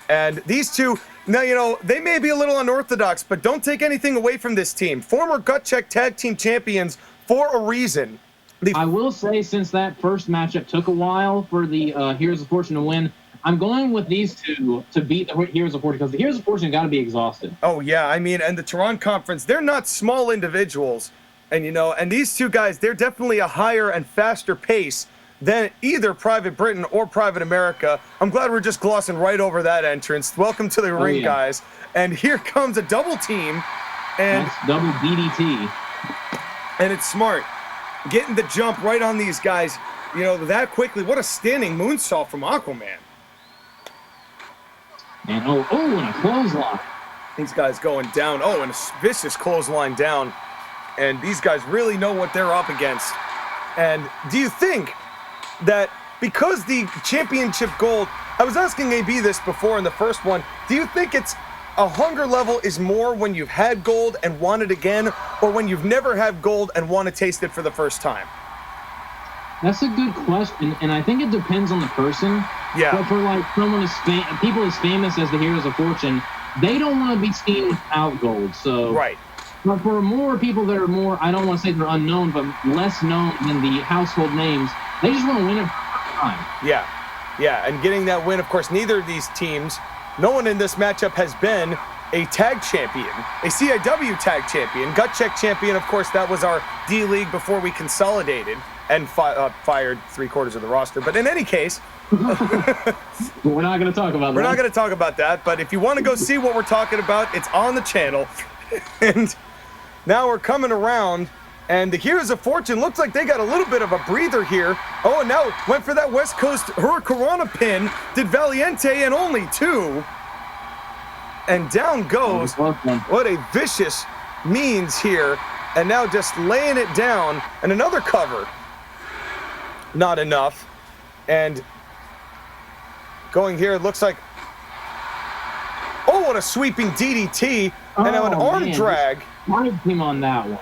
And these two, now, you know, they may be a little unorthodox, but don't take anything away from this team. Former Gut Check Tag Team Champions for a reason. I will say, since that first matchup took a while for the Heroes of Fortune to win, I'm going with these two to beat the Heroes of Fortune, because the Heroes of Fortune got to be exhausted. Oh, yeah. I mean, and the Tehran Conference, they're not small individuals. And, you know, and these two guys, they're definitely a higher and faster pace than either Private Britain or Private America. I'm glad we're just glossing right over that entrance. Welcome to the ring, guys. And here comes a double team. And that's double DDT. And it's smart. Getting the jump right on these guys, you know, that quickly. What a standing moonsault from Aquaman. And and a clothesline. These guys going down. Oh, and a vicious clothesline down. And these guys really know what they're up against. And do you think that because the championship gold I was asking AB this before in the first one. Do you think it's a hunger level is more when you've had gold and want it again, or when you've never had gold and want to taste it for the first time? That's a good question, and I think it depends on the person. Yeah. But for like someone people as famous as the Heroes of Fortune, they don't want to be seen without gold. So right. But for more people that are more, I don't want to say they're unknown, but less known than the household names, they just want to win it for the first time. Yeah. Yeah, and getting that win, of course, neither of these teams, no one in this matchup has been a tag champion, a CIW tag champion. Gut Check champion, of course, that was our D-League before we consolidated and fired 3/4 of the roster. But in any case, we're not going to talk about that. We're not going to talk about that, but if you want to go see what we're talking about, it's on the channel. And now we're coming around, and the Heroes of Fortune looks like they got a little bit of a breather here. Oh, and now went for that West Coast Hurricanrana pin, did Valiente, and only 2. And down goes. What a vicious means here. And now just laying it down, and another cover. Not enough. And going here, it looks like, oh, what a sweeping DDT, and now an arm drag. Marked him on that one.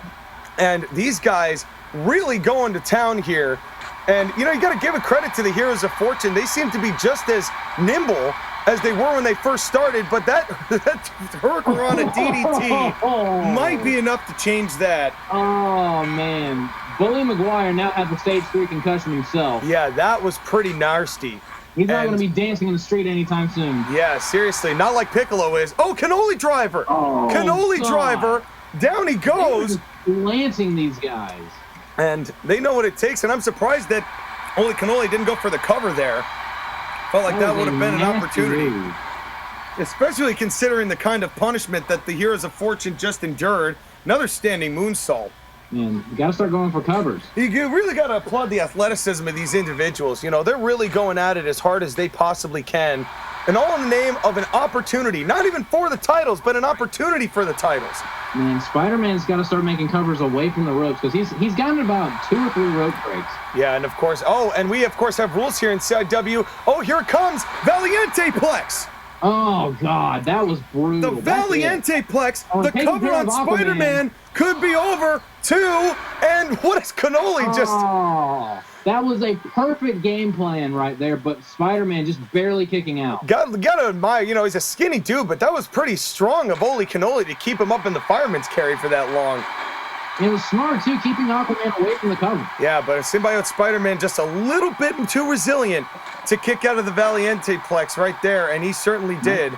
And these guys really going to town here. And, you know, you got to give a credit to the Heroes of Fortune. They seem to be just as nimble as they were when they first started, but that Hurricanrana DDT might be enough to change that. Oh, man. Bully McGuire now has a stage 3 concussion himself. Yeah, that was pretty nasty. He's not going to be dancing in the street anytime soon. Yeah, seriously. Not like Piccolo is. Oh, Cannoli driver. Oh, Cannoli driver. Down he goes. Lancing these guys. And they know what it takes, and I'm surprised that only Cannoli didn't go for the cover there. Felt like that would have been an opportunity. Especially considering the kind of punishment that the Heroes of Fortune just endured. Another standing moonsault. Man, you got to start going for covers. You really got to applaud the athleticism of these individuals. You know, they're really going at it as hard as they possibly can. And all in the name of an opportunity. Not even for the titles, but an opportunity for the titles. Man, Spider-Man's got to start making covers away from the ropes, because he's gotten about 2 or 3 rope breaks. Yeah, and of course, oh, and we of course have rules here in CIW. Oh, here it comes, Valiente Plex. Oh, God, that was brutal. The Valiente Plex, the cover on Spider-Man could be over, too. And what is Cannoli just... Oh, that was a perfect game plan right there, but Spider-Man just barely kicking out. Got to admire, you know, he's a skinny dude, but that was pretty strong of Ollie Cannoli to keep him up in the fireman's carry for that long. It was smart, too, keeping Aquaman away from the cover. Yeah, but Symbiote Spider-Man just a little bit too resilient to kick out of the Valiente Plex right there, and he certainly did.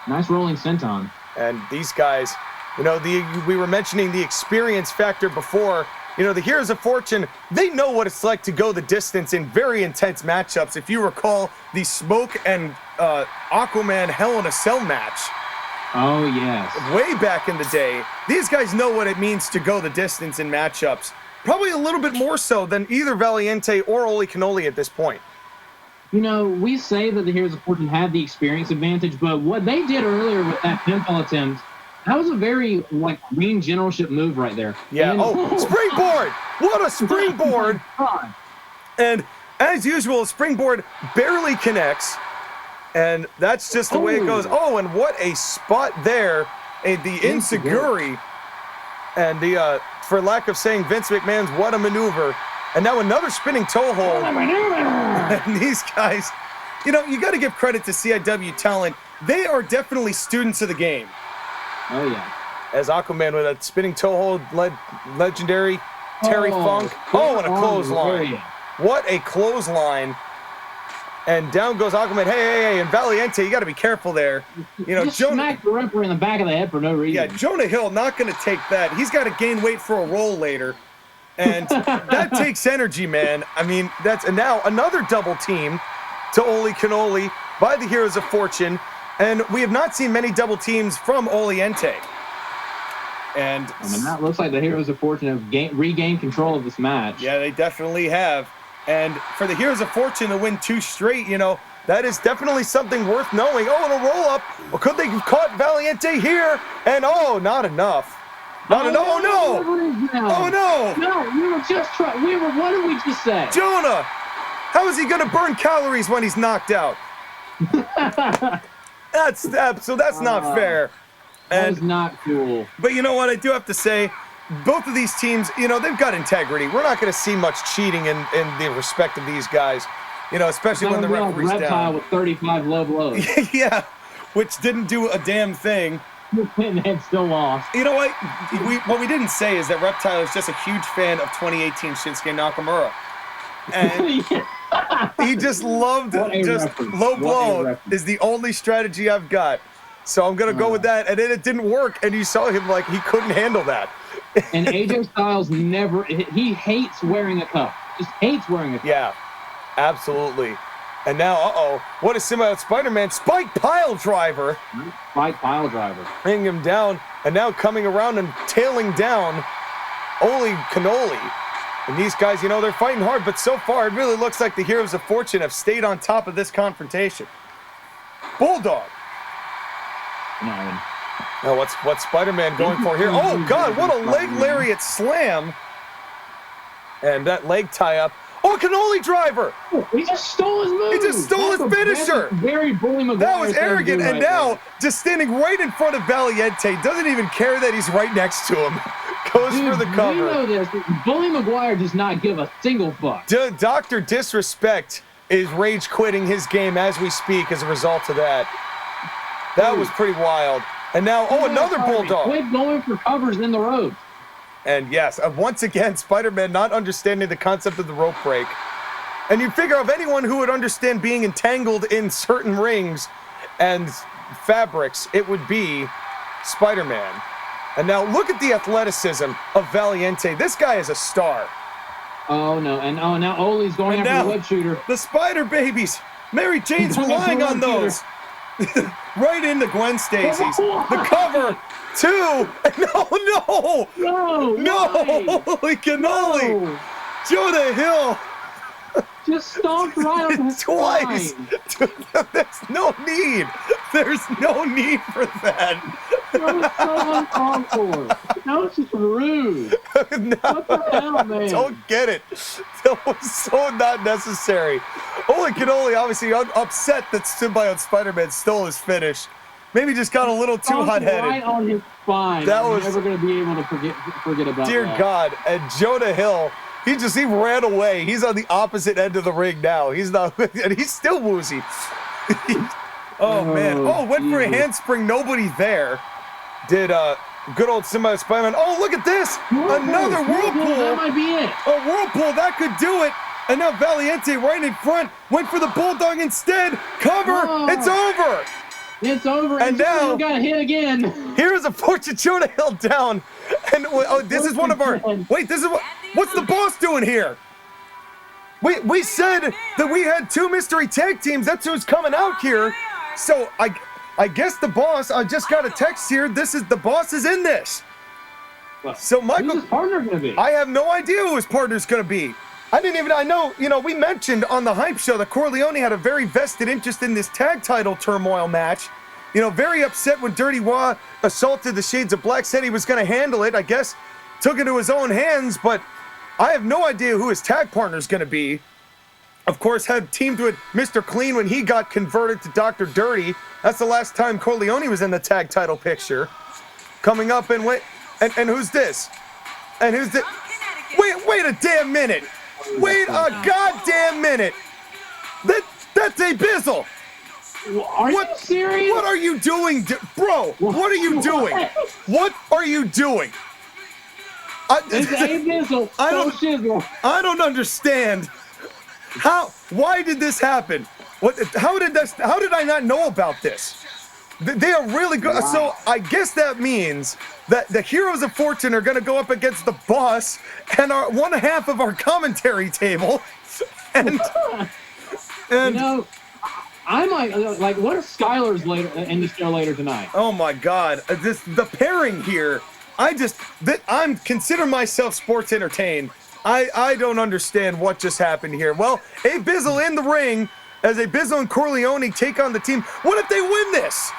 Nice rolling senton. And these guys, you know, we were mentioning the experience factor before. You know, the Heroes of Fortune, they know what it's like to go the distance in very intense matchups. If you recall the Smoke and Aquaman Hell in a Cell match. Oh, yes. Way back in the day, these guys know what it means to go the distance in matchups. Probably a little bit more so than either Valiente or Ollie Cannoli at this point. You know, we say that the Heroes of Fortune had the experience advantage, but what they did earlier with that pinfall attempt, that was a very, like, green generalship move right there. Yeah, and, springboard! What a springboard! And as usual, springboard barely connects. And that's just the way it goes. Oh, and what a spot there. The Insecurity. And the, for lack of saying Vince McMahon's what a maneuver. And now another spinning toe hold. What a maneuver! And these guys, you know, you got to give credit to CIW talent. They are definitely students of the game. Oh, yeah. As Aquaman with a spinning toe hold, legendary Terry Funk. Oh, and a clothesline. What a clothesline. And down goes Aquaman. Hey, and Valiente, you got to be careful there. You know, Jonah smacked the referee in the back of the head for no reason. Yeah, Jonah Hill not going to take that. He's got to gain weight for a roll later. And that takes energy, man. I mean, and now another double team to Ollie Cannoli by the Heroes of Fortune. And we have not seen many double teams from Olliente. And I mean, that looks like the Heroes of Fortune have regained control of this match. Yeah, they definitely have. And for the Heroes of Fortune to win 2 straight, you know, that is definitely something worth knowing. Oh, and a roll-up. Well, could they have caught Valiente here? And, oh, not enough. Not enough. Oh, no. Oh, no. No, we were just trying. What did we just say? Jonah, how is he going to burn calories when he's knocked out? That's not fair. That is not cool. But you know what? I do have to say, both of these teams, you know, they've got integrity. We're not going to see much cheating in the respect of these guys. You know, especially when the referee's down. Reptile with 35 low blows. Yeah, which didn't do a damn thing. And still lost. You know what we didn't say is that Reptile is just a huge fan of 2018 Shinsuke Nakamura. And he just loved low blow is the only strategy I've got. So I'm going to go with that. And then it didn't work. And you saw him like he couldn't handle that. And AJ Styles he hates wearing a cup. Just hates wearing a cup. Yeah, absolutely. And now, what is Symbiote Spider-Man? Spike pile driver. Spike pile driver. Bringing him down. And now coming around and tailing down Ollie Cannoli. And these guys, you know, they're fighting hard. But so far, it really looks like the Heroes of Fortune have stayed on top of this confrontation. Bulldog. No. Now, what's Spider-Man going for here? Oh, God, what a leg lariat slam. And that leg tie-up. Oh, Cannoli driver! He just stole his move. He just stole his finisher. Very Bully Maguire. That was arrogant. And now, just standing right in front of Valiente, doesn't even care that he's right next to him. Goes for the cover. You know this. Bully Maguire does not give a single fuck. Dr. Disrespect is rage quitting his game as we speak as a result of that. That was pretty wild. And now, another Bulldog. Quit going for covers in the road. And yes, once again, Spider-Man not understanding the concept of the rope break. And you figure of anyone who would understand being entangled in certain rings and fabrics, it would be Spider-Man. And now look at the athleticism of Valiente. This guy is a star. Oh, no. And now Ollie's going after the web shooter. The Spider Babies. Mary Jane's relying on those. Right into Gwen Stacy's. The cover. 2. No. Holy cannoli. No. Jonah Hill. Just stomped right on his twice. spine. There's no need. There's no need for that. That was so uncalled for. That was just rude. No, what the hell, man? Don't get it. That was so not necessary. Holy cannoli, obviously upset that Symbiote Spider-Man stole his finish. Maybe just got a little too hot-headed. Right on his spine. That was never going to be able to forget about dear that. God. And Jonah Hill, he ran away. He's on the opposite end of the ring now. He's not, and he's still woozy. Man. Went for a handspring. Nobody there. Did good old Symbiote Spider-Man. Oh, look at this. Another whirlpool. That might be it. A whirlpool. That could do it. And now Valiente right in front. Went for the Bulldog instead. Cover. Oh. It's over. It's over. And now got hit again. Here's a Fortune Jonah Hill down. And this is one of our. Wait, this is what's the boss doing here? We said that we had 2 mystery tag teams. That's who's coming out here. So I guess the boss. I just got a text here. The boss is in this. So Michael, who's his partner gonna be? I have no idea who his partner's gonna be. I know, we mentioned on the Hype Show that Corleone had a very vested interest in this tag title turmoil match. Very upset when Dirty Wah assaulted the Shades of Black, said he was going to handle it. I guess took it into his own hands, but I have no idea who his tag partner's going to be. Of course, had teamed with Mr. Clean when he got converted to Dr. Dirty. That's the last time Corleone was in the tag title picture. Coming up and who's this? And who's this? Wait a damn minute. Wait a goddamn minute! That's a Bizzle! Are you serious? What are you doing, bro? What are you doing? What are you doing? It's a Bizzle. I don't understand. Why did this happen? How did I not know about this? They are really good. Wow. So I guess that means that the Heroes of Fortune are going to go up against the boss and one half of our commentary table. And I might what if Skylar's later in the show later tonight? Oh my God, the pairing here. I'm consider myself sports entertained. I don't understand what just happened here. Well, a Bizzle in the ring as a Bizzle and Corleone take on the team. What if they win this?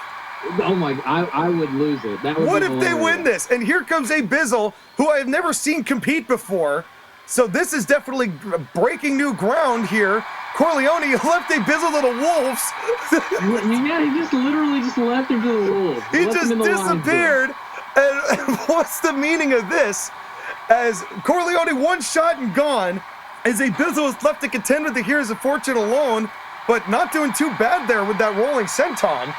Oh my! I would lose it. What if they win this? And here comes a Bizzle who I have never seen compete before. So this is definitely breaking new ground here. Corleone left a Bizzle to the Wolves. Yeah, he just literally just left him to the Wolves. He just disappeared. And what's the meaning of this? As Corleone one shot and gone, as a Bizzle is left to contend with the Heroes of Fortune alone, but not doing too bad there with that rolling senton.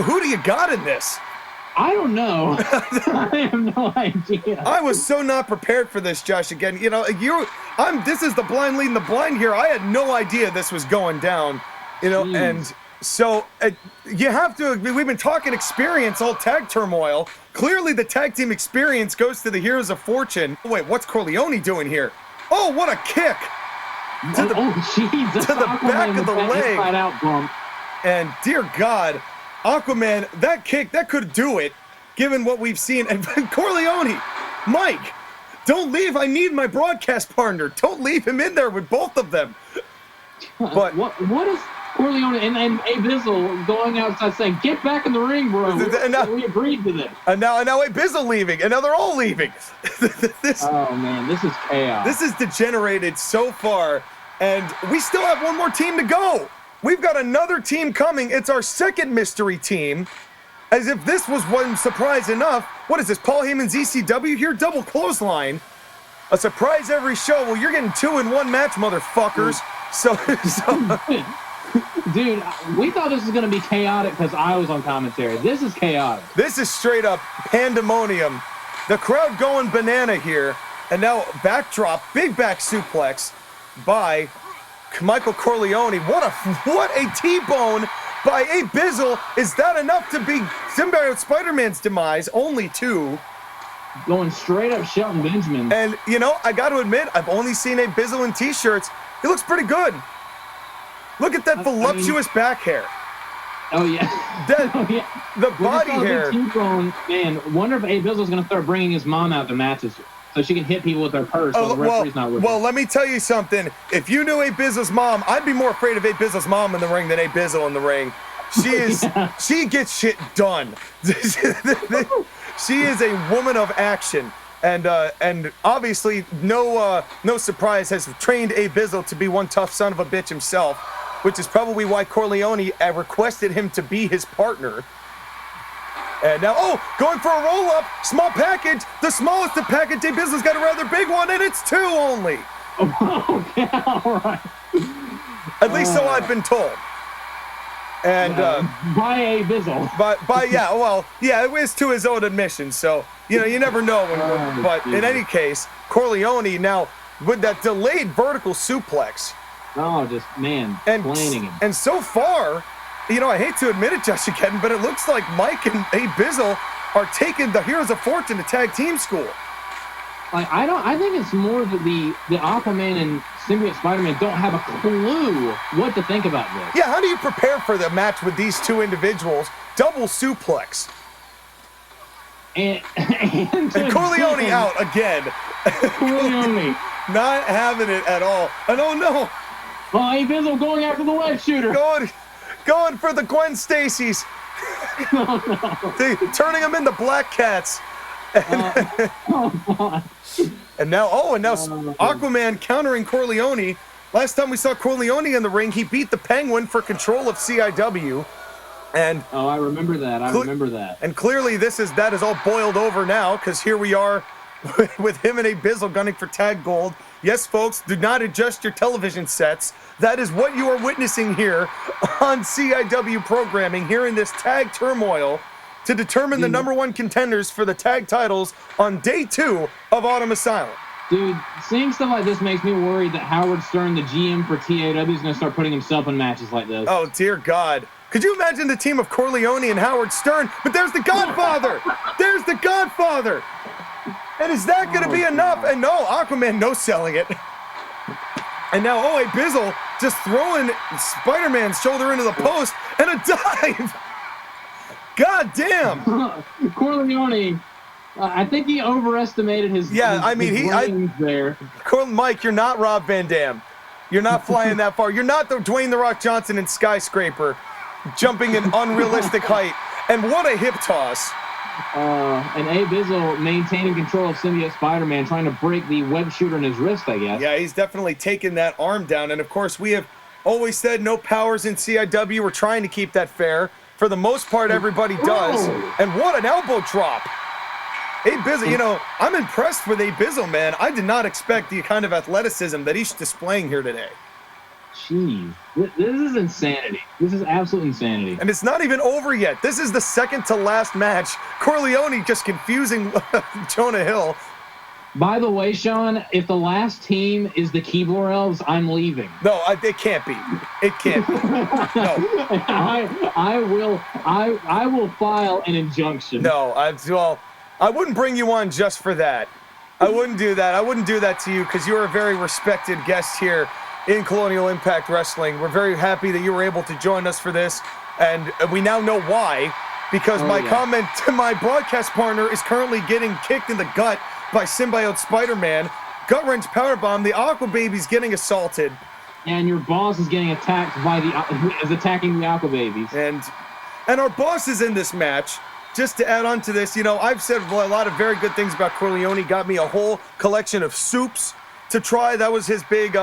Who do you got in this? I don't know. I have no idea. I was so not prepared for this, Josh. Again, you know, this is the blind leading the blind here. I had no idea this was going down, you know, and so you have to. We've been talking experience all tag turmoil. Clearly, the tag team experience goes to the Heroes of Fortune. Wait, what's Corleone doing here? Oh, what a kick! To the back of the leg. Out bump. And dear God, Aquaman, that kick, that could do it, given what we've seen. And Corleone, Mike, don't leave. I need my broadcast partner. Don't leave him in there with both of them. But what is Corleone and A Bizzle going outside saying, "Get back in the ring, bro"? We agreed to this. And now A Bizzle leaving, and now they're all leaving. Oh man, this is chaos. This is degenerated so far, and we still have one more team to go. We've got another team coming. It's our second mystery team. As if this was one surprise enough. What is this, Paul Heyman's ECW here? Double clothesline. A surprise every show. Well, you're getting 2 in 1 match, motherfuckers. So Dude, we thought this was going to be chaotic because I was on commentary. This is chaotic. This is straight up pandemonium. The crowd going banana here. And now backdrop, big back suplex by Michael Corleone. What a T-bone by A Bizzle. Is that enough to be Symbiote Spider-Man's demise? Only 2. Going straight up Shelton Benjamin. And, you know, I got to admit, I've only seen A Bizzle in T-shirts. He looks pretty good. Look at that voluptuous back hair. Oh, yeah. The body hair. T-bone, man, wonder if A Bizzle's going to start bringing his mom out to matches so she can hit people with her purse while the referee's not with her. Let me tell you something. If you knew A Bizzle's mom, I'd be more afraid of A Bizzle's mom in the ring than A Bizzle in the ring. She is, she gets shit done. She is a woman of action. And obviously, no surprise, has trained A Bizzle to be one tough son of a bitch himself, which is probably why Corleone requested him to be his partner. And now, going for a roll-up, small package, the smallest of package. A Bizzle's got a rather big one, and it's 2 only. Oh, yeah, all right. At least so I've been told. And by A Bizzle. It was to his own admission. So you never know. But in any case, Corleone now with that delayed vertical suplex. Oh, just planning him. And so far, I hate to admit it, Josh, again, but it looks like Mike and A Bizzle are taking the Heroes of Fortune to tag team school. I think it's more that the Aquaman and Symbiote Spider-Man don't have a clue what to think about this. Yeah, how do you prepare for the match with these 2 individuals? Double suplex. And Corleone out again. Corleone. Not having it at all. And oh no. Oh, A Bizzle going after the web shooter. Going for the Gwen Stacy's. Oh, no. Turning them into black cats. And now Aquaman countering Corleone. Last time we saw Corleone in the ring, he beat the Penguin for control of CIW. And I remember that. I remember that. And clearly that is all boiled over now, because here we are with him and A Bizzle gunning for tag gold. Yes, folks, do not adjust your television sets. That is what you are witnessing here on CIW programming here in this tag turmoil to determine the #1 contenders for the tag titles on day 2 of Autumn Asylum. Dude, seeing stuff like this makes me worried that Howard Stern, the GM for TAW, is going to start putting himself in matches like this. Oh, dear God. Could you imagine the team of Corleone and Howard Stern? But there's the Godfather! There's the Godfather! And is that going to be enough? And no, Aquaman no-selling it. And now, A Bizzle just throwing Spider-Man's shoulder into the post and a dive! God damn! Corleone, I think he overestimated his range there. Mike, you're not Rob Van Dam. You're not flying that far. You're not the Dwayne The Rock Johnson in Skyscraper, jumping an unrealistic height. And what a hip toss. And A. Bizzle maintaining control of Symbiote Spider-Man, trying to break the web shooter in his wrist, I guess. Yeah, he's definitely taken that arm down. And of course, we have always said no powers in CIW. We're trying to keep that fair. For the most part, everybody does. And what an elbow drop. A. Bizzle, you know, I'm impressed with A. Bizzle, man. I did not expect the kind of athleticism that he's displaying here today. Jeez, this is insanity. This is absolute insanity. And it's not even over yet. This is the second to last match. Corleone just confusing Jonah Hill. By the way, Sean, if the last team is the Keyboard Elves, I'm leaving. No, it can't be. It can't be. No. I will file an injunction. No, I wouldn't bring you on just for that. I wouldn't do that. I wouldn't do that to you because you're a very respected guest here in Colonial Impact Wrestling. We're very happy that you were able to join us for this, and we now know why, because my broadcast partner is currently getting kicked in the gut by Symbiote Spider-Man, gut wrench powerbomb, the Aqua Baby's getting assaulted. And your boss is getting attacked by attacking the Aqua Babies. And our boss is in this match. Just to add on to this, you know, I've said a lot of very good things about Corleone. Got me a whole collection of soups to try. That was his big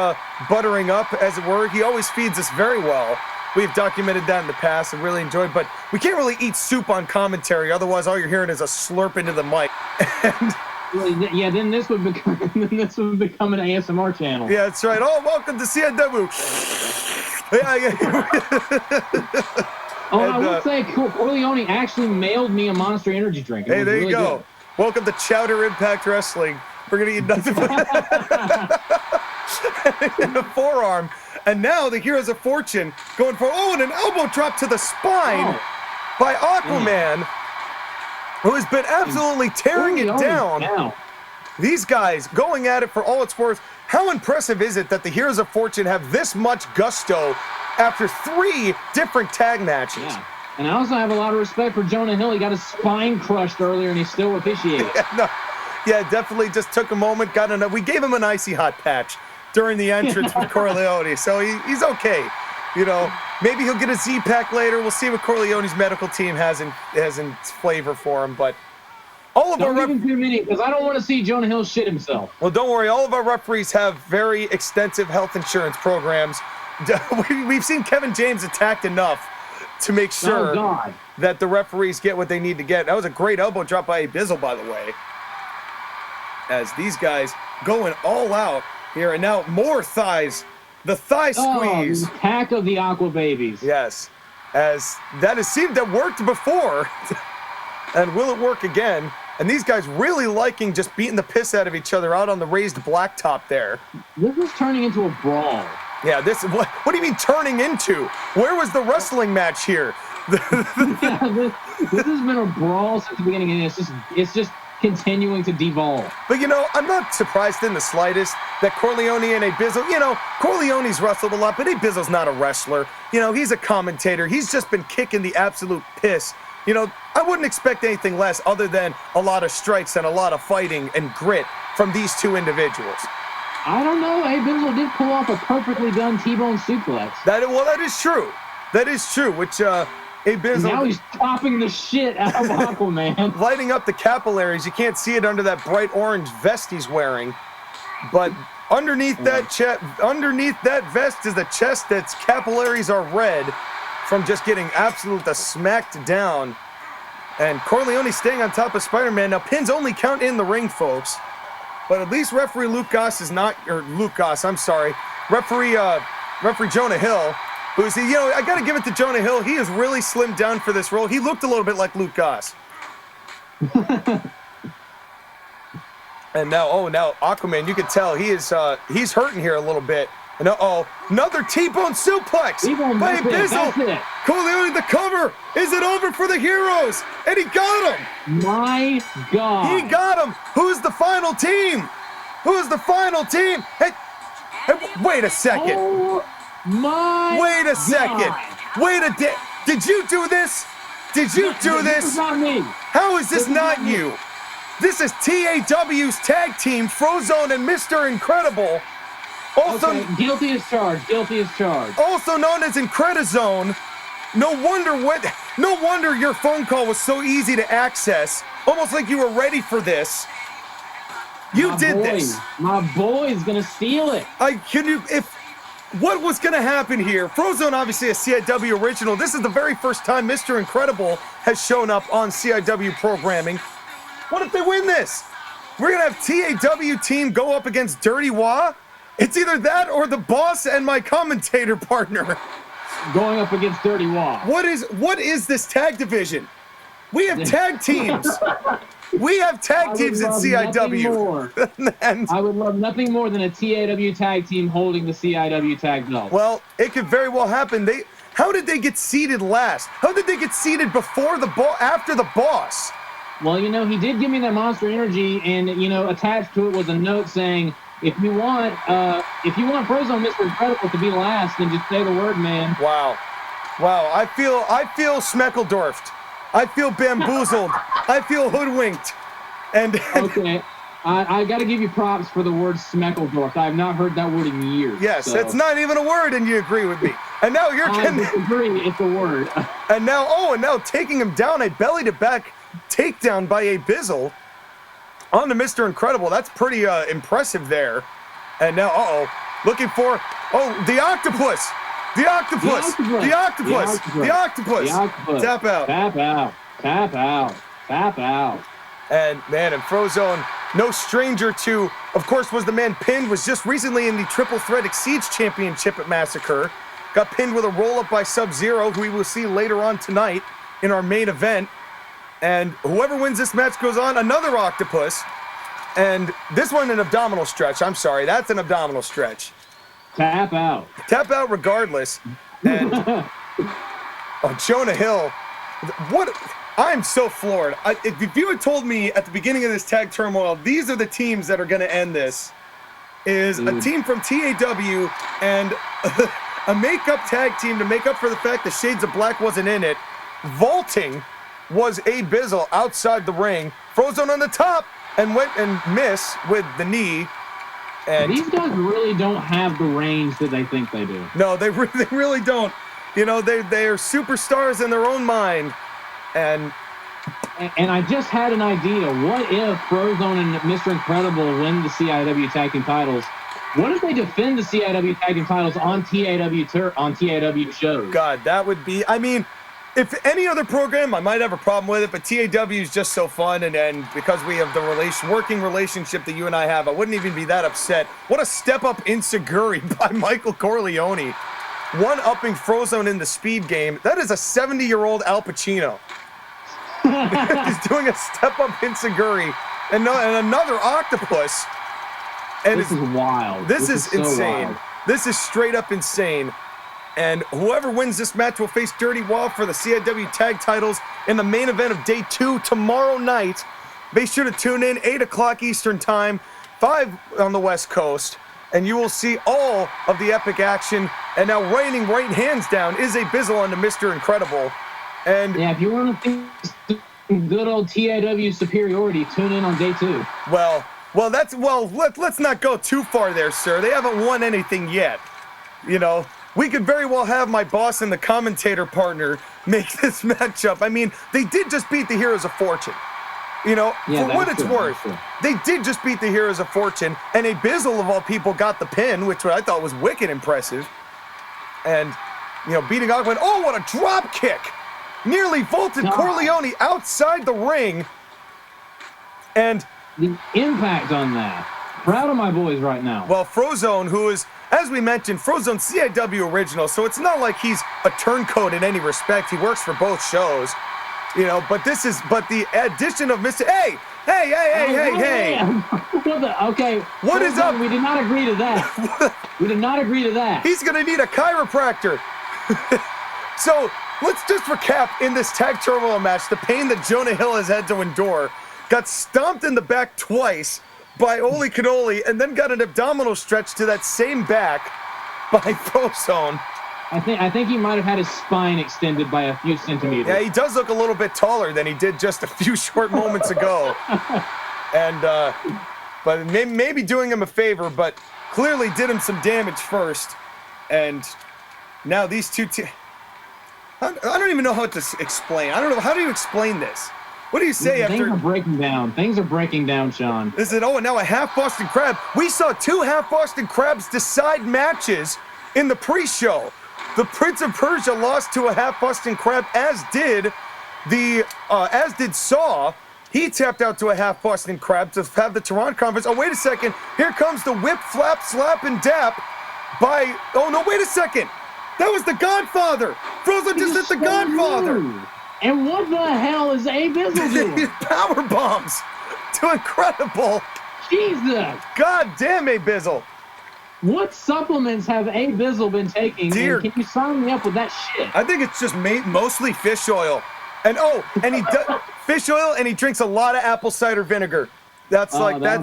buttering up, as it were. He always feeds us very well. We've documented that in the past and really enjoyed, but we can't really eat soup on commentary. Otherwise, all you're hearing is a slurp into the mic. And yeah, then this would become an ASMR channel. yeah, that's right. Oh, welcome to CIW. Oh, I would say Corleone actually mailed me a Monster Energy drink. Hey, there you really go. Good. Welcome to Chowder Impact Wrestling. We're going to eat nothing but in the forearm. And now the Heroes of Fortune going for, and an elbow drop to the spine by Aquaman, who has been absolutely tearing it down. These guys going at it for all it's worth. How impressive is it that the Heroes of Fortune have this much gusto after 3 different tag matches? Yeah. And I also have a lot of respect for Jonah Hill. He got his spine crushed earlier, and he still officiated. Yeah, definitely just took a moment, we gave him an icy hot patch during the entrance with Corleone, so he's okay. You know, maybe he'll get a Z-Pack later. We'll see what Corleone's medical team has in flavor for him, but all of don't give him too many, because I don't want to see Jonah Hill shit himself. Well, don't worry. All of our referees have very extensive health insurance programs. We've seen Kevin James attacked enough to make sure that the referees get what they need to get. That was a great elbow drop by Bizzle, by the way. As these guys going all out here, and now more thighs. The thigh squeeze. The attack of the Aqua Babies. Yes, as that has seemed to worked before. And will it work again? And these guys really liking just beating the piss out of each other out on the raised blacktop there. This is turning into a brawl. Yeah, what do you mean turning into? Where was the wrestling match here? Yeah, this has been a brawl since the beginning, and it's just continuing to devolve. But, you know, I'm not surprised in the slightest that Corleone and A. Bizzle, you know, Corleone's wrestled a lot, but A. Bizzle's not a wrestler. You know, he's a commentator. He's just been kicking the absolute piss. You know, I wouldn't expect anything less other than a lot of strikes and a lot of fighting and grit from these 2 individuals. I don't know. A. Bizzle did pull off a perfectly done T-bone suplex. That is true. That is true, which A. Bizzle... Now he's chopping the shit out of Aquaman. Lighting up the capillaries. You can't see it under that bright orange vest he's wearing. But underneath that vest is a chest that's capillaries are red from just getting absolutely smacked down. And Corleone staying on top of Spider-Man. Now, pins only count in the ring, folks. But at least referee referee Jonah Hill, who's, you know, I got to give it to Jonah Hill. He has really slimmed down for this role. He looked a little bit like Luke Goss. And now, now Aquaman, you can tell he's hurting here a little bit. And another T-bone suplex by Bizzle. Corleone the cover. Is it over for the Heroes? And he got him. My God. He got him. Who's the final team? Who's the final team? Hey, wait a second. Oh my Wait a second. God. Did you do this? Did you do this? This is not me. How is this not you? This is TAW's tag team, Frozone and Mr. Incredible. Also, guilty as charged. Guilty as charged. Also known as Incredizone. No wonder No wonder your phone call was so easy to access. Almost like you were ready for this. You did this. My boy's gonna steal it. What was gonna happen here? Frozone, obviously a CIW original. This is the very first time Mr. Incredible has shown up on CIW programming. What if they win this? We're gonna have TAW team go up against Dirty Wah? It's either that or the boss and my commentator partner. Going up against Dirty Wah. What is this tag division? We have tag teams. We have tag teams in CIW. And I would love nothing more than a TAW tag team holding the CIW tag belt. Well, it could very well happen. How did they get seated last? How did they get seated before after the boss? Well, you know, he did give me that Monster Energy, and you know, attached to it was a note saying, if you want Frozone Mr. Incredible to be last, then just say the word, man. Wow. I feel Schmeckledorfed. I feel bamboozled. I feel hoodwinked. And okay, I got to give you props for the word Schmeckledorfed. I have not heard that word in years. Yes, so. It's not even a word, and you agree with me. And now you're getting. I disagree. It's a word. And now taking him down, a belly-to-back takedown by a Bizzle onto Mr. Incredible. That's pretty impressive there. And now, looking for the octopus. The octopus! The octopus! The octopus! Tap out. Tap out. Tap out. Tap out. And man, and Frozone, no stranger to, of course, was the man pinned, was just recently in the Triple Threat Exceeds Championship at Massacre. Got pinned with a roll-up by Sub-Zero, who we will see later on tonight in our main event. And whoever wins this match goes on, another octopus. And this one an abdominal stretch. I'm sorry, that's an abdominal stretch. Tap out. Tap out regardless. And Jonah Hill, I'm so floored. If you had told me at the beginning of this tag turmoil, these are the teams that are going to end this, is a team from TAW and a makeup tag team to make up for the fact that Shades of Black wasn't in it. Vaulting was a Bizzle outside the ring. Frozone on the top and went and missed with the knee. And these guys really don't have the range that they think they do. No, they really don't. You know, they are superstars in their own mind. And I just had an idea. What if Frozone and Mr. Incredible win the CIW tag team titles? What if they defend the CIW tag team titles on TAW shows? God, that would be. I mean, if any other program, I might have a problem with it, but TAW is just so fun, and because we have the working relationship that you and I have, I wouldn't even be that upset. What a step-up insecurity by Michael Corleone. One-upping Frozone in the speed game. That is a 70-year-old Al Pacino. He's doing a step-up insecurity. And another octopus. And this is wild. This is so insane. Wild. This is straight-up insane. And whoever wins this match will face Dirty Wah for the CIW tag titles in the main event of Day 2 tomorrow night. Be sure to tune in, 8 o'clock Eastern Time, 5 on the West Coast, and you will see all of the epic action. And now raining right hands down is a Bizzle onto Mr. Incredible. And yeah, if you want to see good old TAW superiority, tune in on Day 2. Let's not go too far there, sir. They haven't won anything yet. You know, we could very well have my boss and the commentator partner make this matchup. I mean, they did just beat the Heroes of Fortune. You know, yeah, for what it's worth, they did just beat the Heroes of Fortune, and a Bizzle of all people got the pin, which I thought was wicked impressive. And, you know, beating Aquaman. Oh, what a drop kick! Nearly vaulted Corleone outside the ring. And the impact on that. Proud of my boys right now. Well, Frozone, who is, as we mentioned, Frozone CIW original, so it's not like he's a turncoat in any respect. He works for both shows, you know. But the addition of Mr. Hey! Okay. What is up? We did not agree to that. We did not agree to that. He's gonna need a chiropractor. So let's just recap in this tag turmoil match the pain that Jonah Hill has had to endure. Got stomped in the back twice by Ollie Cannoli, and then got an abdominal stretch to that same back by Frozone. I think he might have had his spine extended by a few centimeters. Yeah, he does look a little bit taller than he did just a few short moments ago. And but maybe doing him a favor, but clearly did him some damage first. And now these two I don't even know how to explain. I don't know. How do you explain this? What do you say after? Things are breaking down. Things are breaking down, Sean. Is it? Oh, and now a half Boston Crab. We saw 2 half Boston Crabs decide matches in the pre-show. The Prince of Persia lost to a half Boston Crab, as did Saw. He tapped out to a half Boston Crab to have the Tehran conference. Oh, wait a second. Here comes the whip, flap, slap, and dap by. Oh no, wait a second. That was the Godfather. Frozone just hit the Godfather. And what the hell is A-Bizzle doing? Power bombs to Incredible. Jesus. God damn, A-Bizzle. What supplements have A-Bizzle been taking? Dear. And can you sign me up with that shit? I think it's just mostly fish oil. And he does fish oil, and he drinks a lot of apple cider vinegar. That's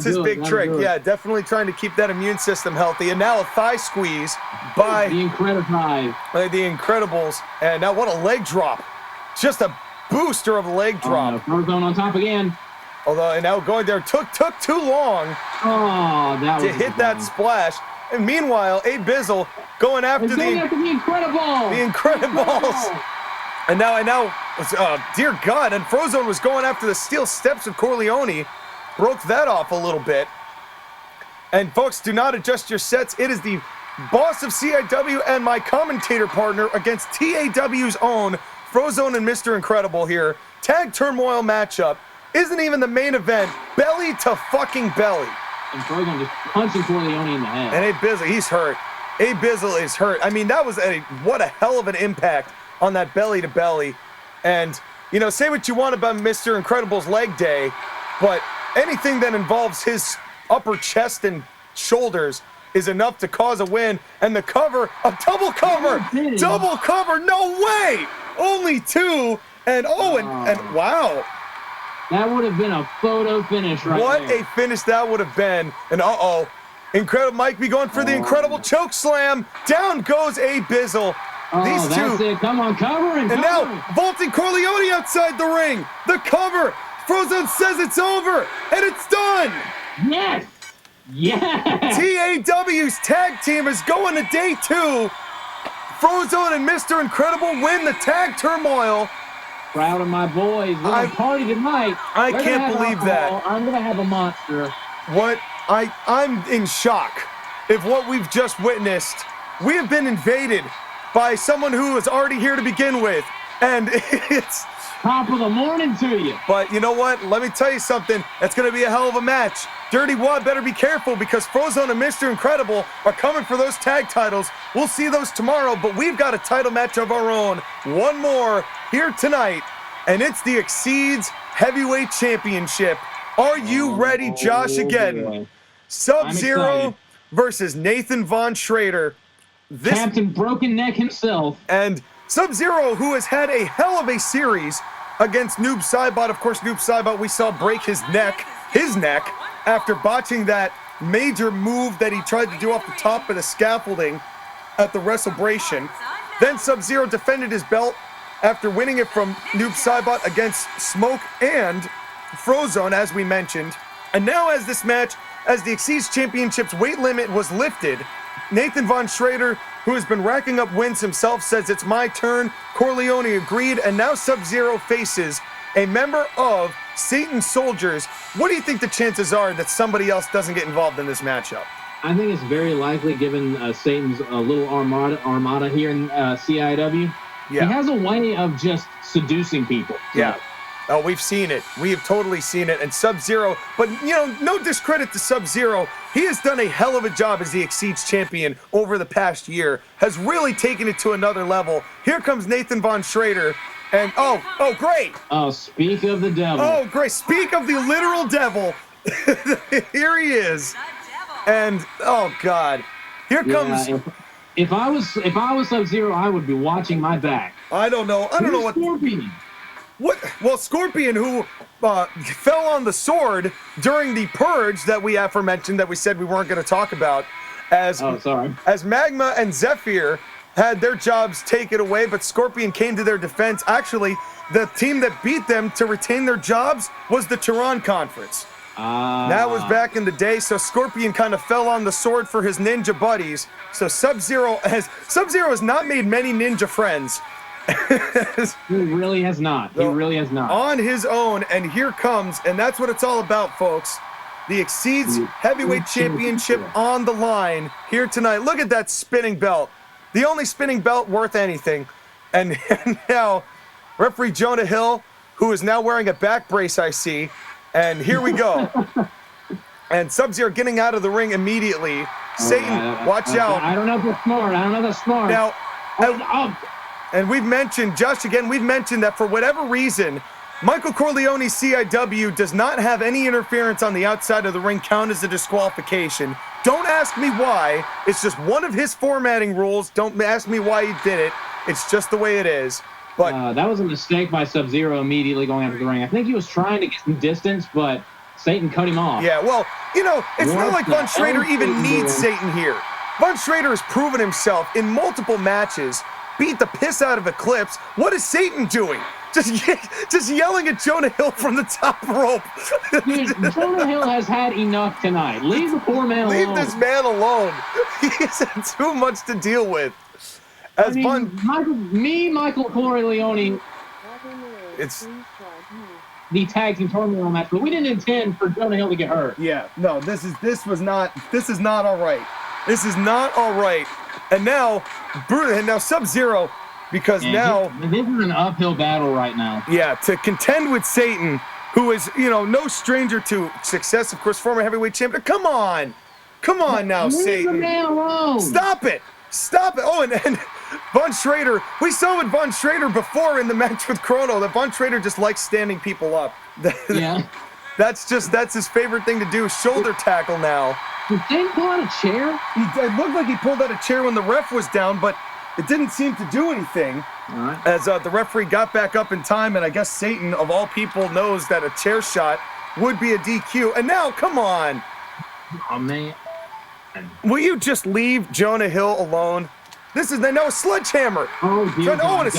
his big trick. Yeah, definitely trying to keep that immune system healthy. And now a thigh squeeze by the Incredibles. And now what a leg drop. Just a booster of a leg drop. Frozone on top again. Although, and now going there took too long to hit that splash. And meanwhile, A-Bizzle going after the Incredibles. The Incredibles. And now, dear God, and Frozone was going after the steel steps of Corleone. Broke that off a little bit. And folks, do not adjust your sets. It is the boss of CIW and my commentator partner against TAW's own Frozone and Mr. Incredible here. Tag turmoil matchup. Isn't even the main event. Belly to fucking belly. And Frozone just punching Corleone in the head. And A-Bizzle, he's hurt. A-Bizzle is hurt. I mean, that was what a hell of an impact on that belly to belly. And, say what you want about Mr. Incredible's leg day, but anything that involves his upper chest and shoulders is enough to cause a win. And the cover, a double cover! Double cover, no way! Only 2, and wow. That would have been a photo finish right What there. a finish that would have been. And Incredible Mike be going for the incredible choke slam. Down goes A-Bizzle. These that's two. it. Come on, cover and And cover. now, vaulting Corleone outside the ring. The cover. Frozone says it's over, and it's done. Yes. Yes. TAW's tag team is going to day 2. Frozone and Mr. Incredible win the tag turmoil. Proud of my boys. We're going to party tonight. I can't believe that. I'm going to have a monster. I'm in shock of what we've just witnessed. We have been invaded by someone who was already here to begin with. And it's top of the morning to you. But you know what? Let me tell you something. It's going to be a hell of a match. Dirty Wad better be careful because Frozone and Mr. Incredible are coming for those tag titles. We'll see those tomorrow, but we've got a title match of our own. One more here tonight, and it's the Exceeds Heavyweight Championship. Are you ready, Josh, again? Boy. Sub-Zero versus Nathan Von Schrader. Captain Broken Neck himself. And Sub-Zero, who has had a hell of a series against Noob Saibot. Of course, Noob Saibot we saw break his neck, after botching that major move that he tried to do off the top of the scaffolding at the WrestleBration. Then Sub-Zero defended his belt after winning it from Noob Saibot against Smoke and Frozone, as we mentioned. And now as this match, as the Exceeds Championship's weight limit was lifted, Nathan Von Schrader, who has been racking up wins himself, says it's my turn. Corleone agreed, and now Sub-Zero faces a member of Satan's Soldiers. What do you think the chances are that somebody else doesn't get involved in this matchup? I think it's very likely, given Satan's little armada here in CIW. Yeah. He has a way of just seducing people. Yeah. Oh, we've seen it. We have totally seen it. And Sub-Zero, but, no discredit to Sub-Zero. He has done a hell of a job as the Exceeds champion over the past year. Has really taken it to another level. Here comes Nathan Von Schrader. And, oh, great. Oh, speak of the devil. Oh, great. Speak of the literal devil. Here he is. And, oh, God. Here comes... If I was Sub-Zero, I would be watching my back. I don't know what... Scorpion? What? Well, Scorpion, who fell on the sword during the purge that we aforementioned that we said we weren't going to talk about, as Magma and Zephyr had their jobs taken away, but Scorpion came to their defense. Actually, the team that beat them to retain their jobs was the Tehran Conference. That was back in the day, so Scorpion kind of fell on the sword for his ninja buddies. So Sub-Zero has not made many ninja friends. He really has not. He really has not. On his own, and here comes, and that's what it's all about, folks. The Exceeds Heavyweight Championship on the line here tonight. Look at that spinning belt. The only spinning belt worth anything. And now, referee Jonah Hill, who is now wearing a back brace, I see. And here we go. And Sub-Zero getting out of the ring immediately. Satan, watch out. I don't know if that's smart. I don't know if that's smart. Now, and we've mentioned, Josh, again, we've mentioned that for whatever reason, Michael Corleone's CIW does not have any interference on the outside of the ring count as a disqualification. Don't ask me why. It's just one of his formatting rules. Don't ask me why he did it. It's just the way it is. But that was a mistake by Sub-Zero immediately going after the ring. I think he was trying to get some distance, but Satan cut him off. Yeah, well, you know, it's not like Von Schrader even needs Satan here. Von Schrader has proven himself in multiple matches, beat the piss out of Eclipse. What is Satan doing? Just yelling at Jonah Hill from the top rope. Dude, Jonah Hill has had enough tonight. Leave the poor man alone. Leave this man alone. He's had too much to deal with. As Michael Corleone, it's the tag team turmoil match, but we didn't intend for Jonah Hill to get hurt. Yeah, no, this is not all right. This is not all right. And now Sub-Zero, because now this is an uphill battle right now. Yeah, to contend with Satan, who is, you know, no stranger to success, of course, former heavyweight champion. Come on now, Leave Satan. the man alone. Stop it. Oh, and Von Schrader, we saw with Von Schrader before in the match with Chrono that Von Schrader just likes standing people up. Yeah. That's his favorite thing to do, shoulder tackle now. Did Satan pull out a chair? It looked like he pulled out a chair when the ref was down, but it didn't seem to do anything. All right. As the referee got back up in time, and I guess Satan, of all people, knows that a chair shot would be a DQ. And now, come on. Oh, man. Will you just leave Jonah Hill alone? This is now a sledgehammer. Oh, dear God. And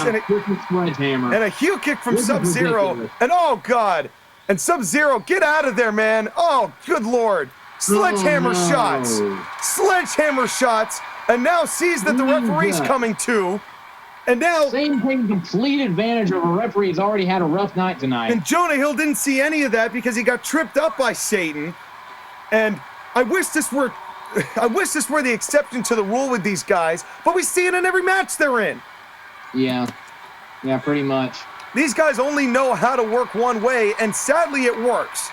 Sledgehammer. And a heel kick from Sub-Zero. And oh, God. And Sub-Zero, get out of there, man. Oh, good Lord. Sledgehammer shots. Sledgehammer shots. And now sees that the referee's coming too. And now Satan taking complete advantage of a referee who's already had a rough night tonight. And Jonah Hill didn't see any of that because he got tripped up by Satan. And I wish this were the exception to the rule with these guys, but we see it in every match they're in. Yeah, pretty much. These guys only know how to work one way, and sadly it works.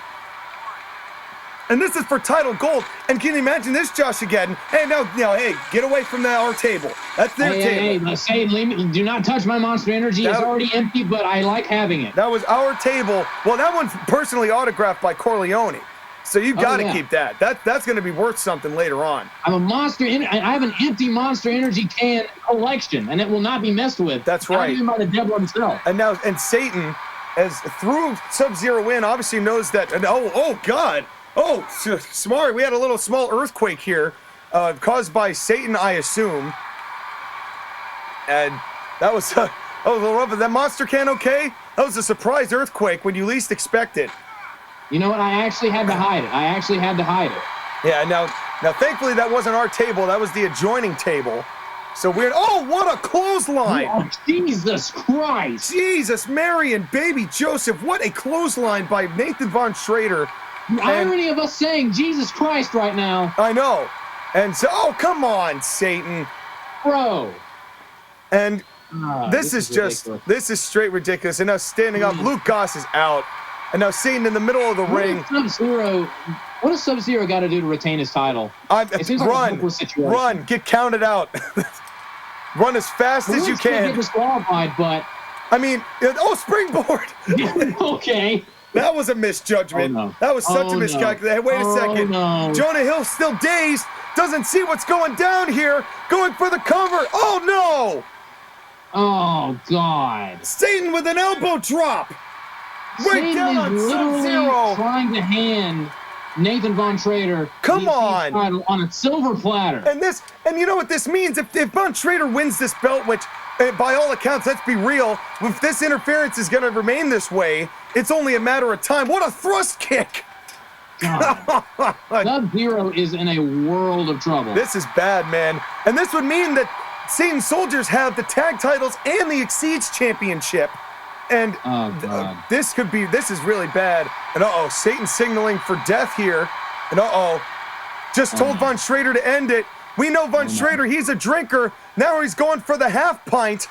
And this is for title gold. And can you imagine this, Josh, again? Hey, hey, get away from our table. That's their table. Hey, Satan, do not touch my Monster Energy. It's already empty, but I like having it. That was our table. Well, that one's personally autographed by Corleone. So you've got to keep that. That's going to be worth something later on. I have an empty Monster Energy can collection, and it will not be messed with. That's right. Not even by the devil himself. And Satan, as threw Sub-Zero in, obviously knows that. And oh God. Oh, smart. We had a little small earthquake here, caused by Satan, I assume. And that was a little rough. Is that monster can okay? That was a surprise earthquake when you least expect it. You know what? I actually had to hide it. Yeah, now thankfully that wasn't our table. That was the adjoining table. So weird. Oh, what a clothesline. Oh, Jesus Christ. Jesus, Mary and baby Joseph. What a clothesline by Nathan Von Schrader. The irony of us saying Jesus Christ right now. I know. And so, oh, come on, Satan. Bro. And this is straight ridiculous. And now standing up, Luke Goss is out. And now Satan in the middle of the ring. What does Sub-Zero got to do to retain his title? It seems like a hopeless situation. Run, get counted out. Run as fast as you can. Get disqualified, but I mean, springboard. Okay. That was a misjudgment. Oh, no. That was such a miscalculation. Wait a second. No. Jonah Hill still dazed. Doesn't see what's going down here. Going for the cover. Oh, no. Oh, God. Satan with an elbow drop. Right down on Sub-Zero. Trying to hand Nathan Von Schrader title on a silver platter. And you know what this means? If Von Schrader wins this belt, which by all accounts, let's be real, if this interference is going to remain this way, it's only a matter of time. What a thrust kick! Sub-Zero is in a world of trouble. This is bad, man. And this would mean that Satan Soldiers have the tag titles and the XYZ Championship. And this is really bad. And Satan signaling for death here. And just told Von Schrader to end it. We know Von Schrader, he's a drinker. Now he's going for the half pint.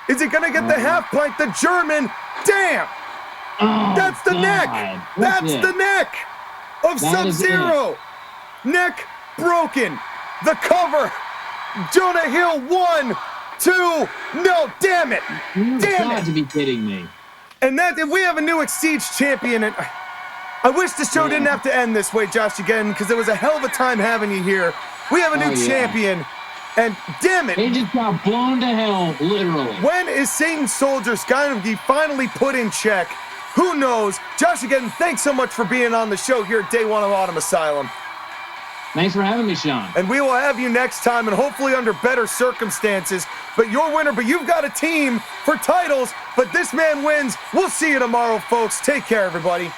Is he gonna get the half pint? The German, damn! That's the neck! That's the neck of Sub-Zero! Neck broken. The cover. Jonah Hill, 1, 2, no, damn it! Damn it! You got to be kidding me. And we have a new XYZ champion, and I wish the show didn't have to end this way, Josh, again, because it was a hell of a time having you here. We have a new champion, and damn it! They just got blown to hell, literally. When is Satan Soldiers going to be finally put in check? Who knows? Josh, again, thanks so much for being on the show here at Day 1 of Autumn Asylum. Thanks for having me, Sean. And we will have you next time, and hopefully under better circumstances. But you're winner, but you've got a team for titles, but this man wins. We'll see you tomorrow, folks. Take care, everybody.